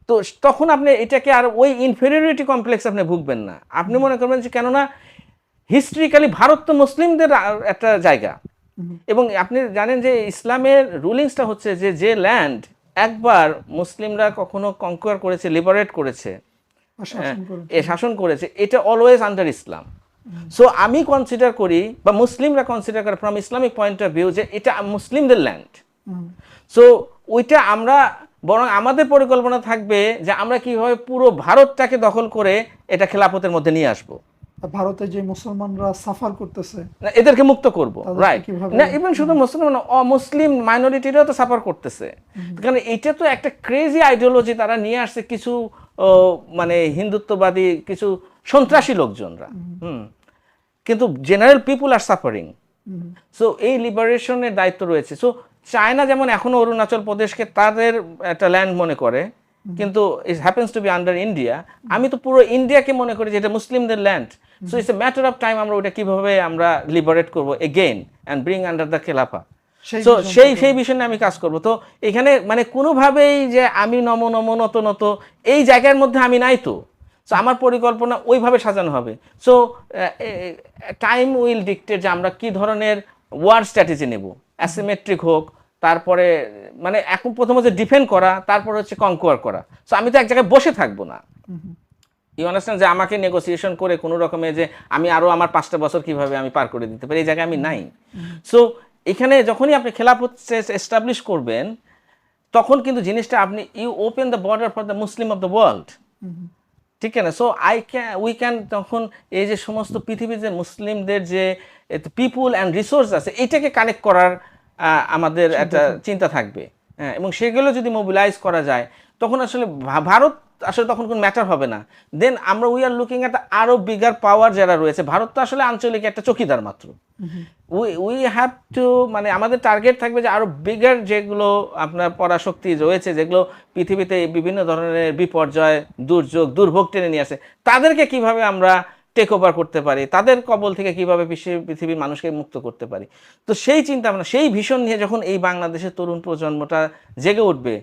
তো তখন আপনি এটাকে আর ওই ইনফেরিয়রিটি কমপ্লেক্স আপনি ভুগবেন না। আপনি মনে করবেন যে কেননা হিস্ট্রিক্যালি ভারত তো মুসলিমদের একটা জায়গা, এবং আপনি জানেন যে ইসলামের রুলিংসটা হচ্ছে যে যে ল্যান্ড একবার মুসলিমরা কখনো কনকোয়ার করেছে, লিবারেট করেছে, শাসন করেছে, এটা অলওয়েজ আন্ডার ইসলাম। সো আমি কনসিডার করি বা মুসলিমরা কনসিডার করে from Islamic point of view যে এটা মুসলিমদের ল্যান্ড। সো ওইটা আমরা বরং আমাদের পরিকল্পনা থাকবে যে আমরা কিভাবে পুরো ভারতটাকে দখল করে এটা খেলাফতের মধ্যে নিয়ে আসবো। ভারতে যে মুসলমানরা সাফার করতেছে এদেরকে মুক্ত করব, রাইট? না ইভেন শুধু মুসলমান, অমুসলিম মাইনরিটিরাও তো সাফার করতেছে, কারণ এটা তো একটা ক্রেজি আইডিওলজি তারা নিয়ে আসছে কিছু মানে হিন্দুত্ববাদী কিছু সন্ত্রাসী লোকজনরা। কিন্তু general people are suffering. So এই লিবারেশনের দায়িত্ব রয়েছে। সো চায়না যেমন এখনো অরুণাচল প্রদেশকে তাদের একটা ল্যান্ড মনে করে, কিন্তু it happens to be under India. আমি তো পুরো ইন্ডিয়াকে মনে করি যে এটা মুসলিমদের land. So it's a matter of time আমরা ওটা কিভাবে আমরা লিবারেট করবো again and bring under the খেলাফা। সো সেই বিষয় নিয়ে আমি কাজ করব। তো এখানে মানে কোনোভাবেই যে আমি নত এই জায়গার মধ্যে আমি নাই তো। সো আমার পরিকল্পনা ওইভাবে সাজানো হবে। সো টাইম উইল ডিক্টেট যে আমরা কি ধরনের ওয়ার স্ট্র্যাটেজি নেব, অ্যাসিমেট্রিক হোক, তারপরে মানে এখন প্রথম হচ্ছে ডিফেন্ড করা, তারপর হচ্ছে কনকোয়ার করা। সো আমি তো এক জায়গায় বসে থাকবো না। ইউ আন্ডারস্ট্যান্ড যে আমাকে নেগোসিয়েশন করে কোনো রকমে যে আমি আরও আমার 5টা বছর কিভাবে আমি পার করে দিতে পারি, এই জায়গায় আমি নাই। সো এখানে যখনই আপনি খেলাফত এস্টাবলিশ করবেন তখন কিন্তু জিনিসটা আপনি you open the border for the Muslim of the world, ঠিক আছে? সো উই ক্যান তখন এই যে সমস্ত পৃথিবীর যে মুসলিমদের যে পিপুল অ্যান্ড রিসোর্স আছে এটাকে কানেক্ট করার আমাদের একটা চিন্তা থাকবে। হ্যাঁ, এবং সেগুলো যদি মোবিলাইজ করা যায় তখন আসলে ভারত আসলে তখন কোনো ম্যাটার হবে না। দেন আমরা উই আর লুকিং এট আরও বিগার পাওয়ার যারা রয়েছে। ভারত তো আসলে আঞ্চলিক একটা চকিদার মাত্র। উই হ্যাভ টু মানে আমাদের টার্গেট থাকবে যে আরও বিগার যেগুলো আপনার পরাশক্তি রয়েছে, যেগুলো পৃথিবীতে বিভিন্ন ধরনের বিপর্যয়, দুর্যোগ, দুর্ভোগ টেনে নিয়ে আসে, তাদেরকে কিভাবে আমরা টেক ওভার করতে পারি, তাদের কবল থেকে কিভাবে পৃথিবীর মানুষকে মুক্ত করতে পারি। তো সেই চিন্তা ভাবনা, সেই ভীষণ নিয়ে যখন এই বাংলাদেশের তরুণ প্রজন্মটা জেগে উঠবে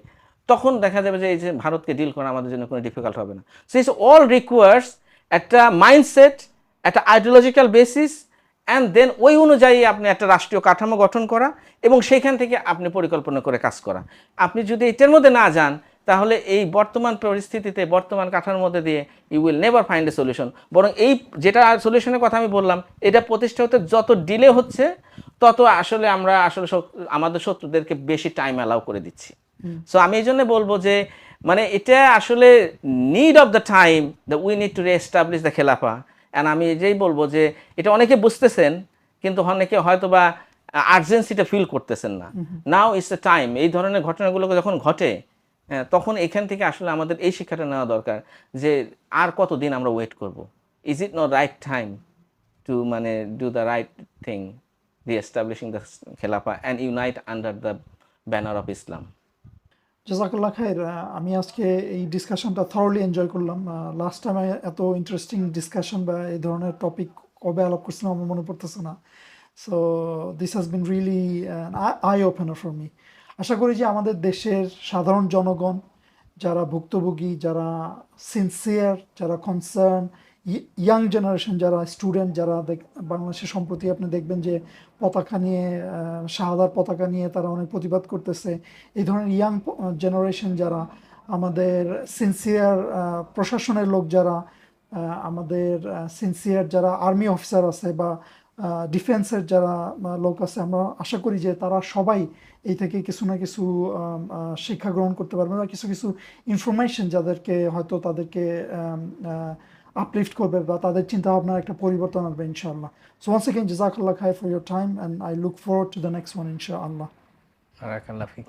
তখন দেখা যাবে যে এই যে ভারতকে ডিল করা আমাদের জন্য কোনো ডিফিকাল্ট হবে না। সো ইটস অল রিকোয়ার্স একটা মাইন্ডসেট, একটা আইডিওলজিক্যাল বেসিস, অ্যান্ড দেন ওই অনুযায়ী আপনি একটা রাষ্ট্রীয় কাঠামো গঠন করা এবং সেইখান থেকে আপনি পরিকল্পনা করে কাজ করা। আপনি যদি এটার মধ্যে না যান তাহলে এই বর্তমান পরিস্থিতিতে, বর্তমান কাঠামোর মধ্যে দিয়ে you will never find a solution. বরং এই যেটা সলিউশনের কথা আমি বললাম, এটা প্রতিষ্ঠা হতে যত ডিলে হচ্ছে তত আসলে আমরা আসলে আমাদের শত্রুদেরকে বেশি টাইম অ্যালাউ করে দিচ্ছি। সো আমি এই জন্য বলবো যে মানে এটা আসলে need of the time the we need to reestablish the খেলাফা। অ্যান্ড আমি যেই বলবো যে এটা অনেকে বুঝতেছেন কিন্তু অনেকে হয়তো বা আর্জেন্সিটা ফিল করতেছেন না। Now it's a time. এই ধরনের ঘটনাগুলোকে যখন ঘটে তখন এখান থেকে আসলে আমাদের এই শিক্ষাটা নেওয়া দরকার যে আর কতদিন আমরা ওয়েট করব। Is it not right time to মানে do the right thing, reestablishing the খেলাফা and unite under the banner of Islam. জাজাকাল্লাহ খায়ের। আমি আজকে এই ডিসকাশনটা থরলি এনজয় করলাম। লাস্ট টাইম এত ইন্টারেস্টিং ডিসকাশন বা এই ধরনের টপিক কবে আলাপ করছিলাম আমার মনে পড়তেছে না। So this has been really eye opener for me. আশা করি যে আমাদের দেশের সাধারণ জনগণ যারা ভুক্তভোগী, যারা সিনসিয়ার, যারা কনসার্ন, ইয়াং জেনারেশন, যারা স্টুডেন্ট, যারা বাংলাদেশের সম্প্রতি আপনি দেখবেন যে পতাকা নিয়ে, শাহাদার পতাকা নিয়ে তারা অনেক প্রতিবাদ করতেছে। এই ধরনের ইয়াং জেনারেশন যারা, আমাদের সিনসিয়ার প্রশাসনের লোক যারা, আমাদের সিনসিয়ার যারা আর্মি অফিসার আছে বা ডিফেন্সের যারা লোক আছে, আমরা আশা করি যে তারা সবাই এই থেকে কিছু না কিছু শিক্ষা গ্রহণ করতে পারবে বা কিছু কিছু ইনফরমেশন যাদেরকে হয়তো তাদেরকে uplift করবে বা তাদের চিন্তা ভাবনার একটা পরিবর্তন আনবে ইনশাআল্লাহ। So once again, Jazakallah khair for your time and I look forward to the next one, inshallah. Barakallah feek.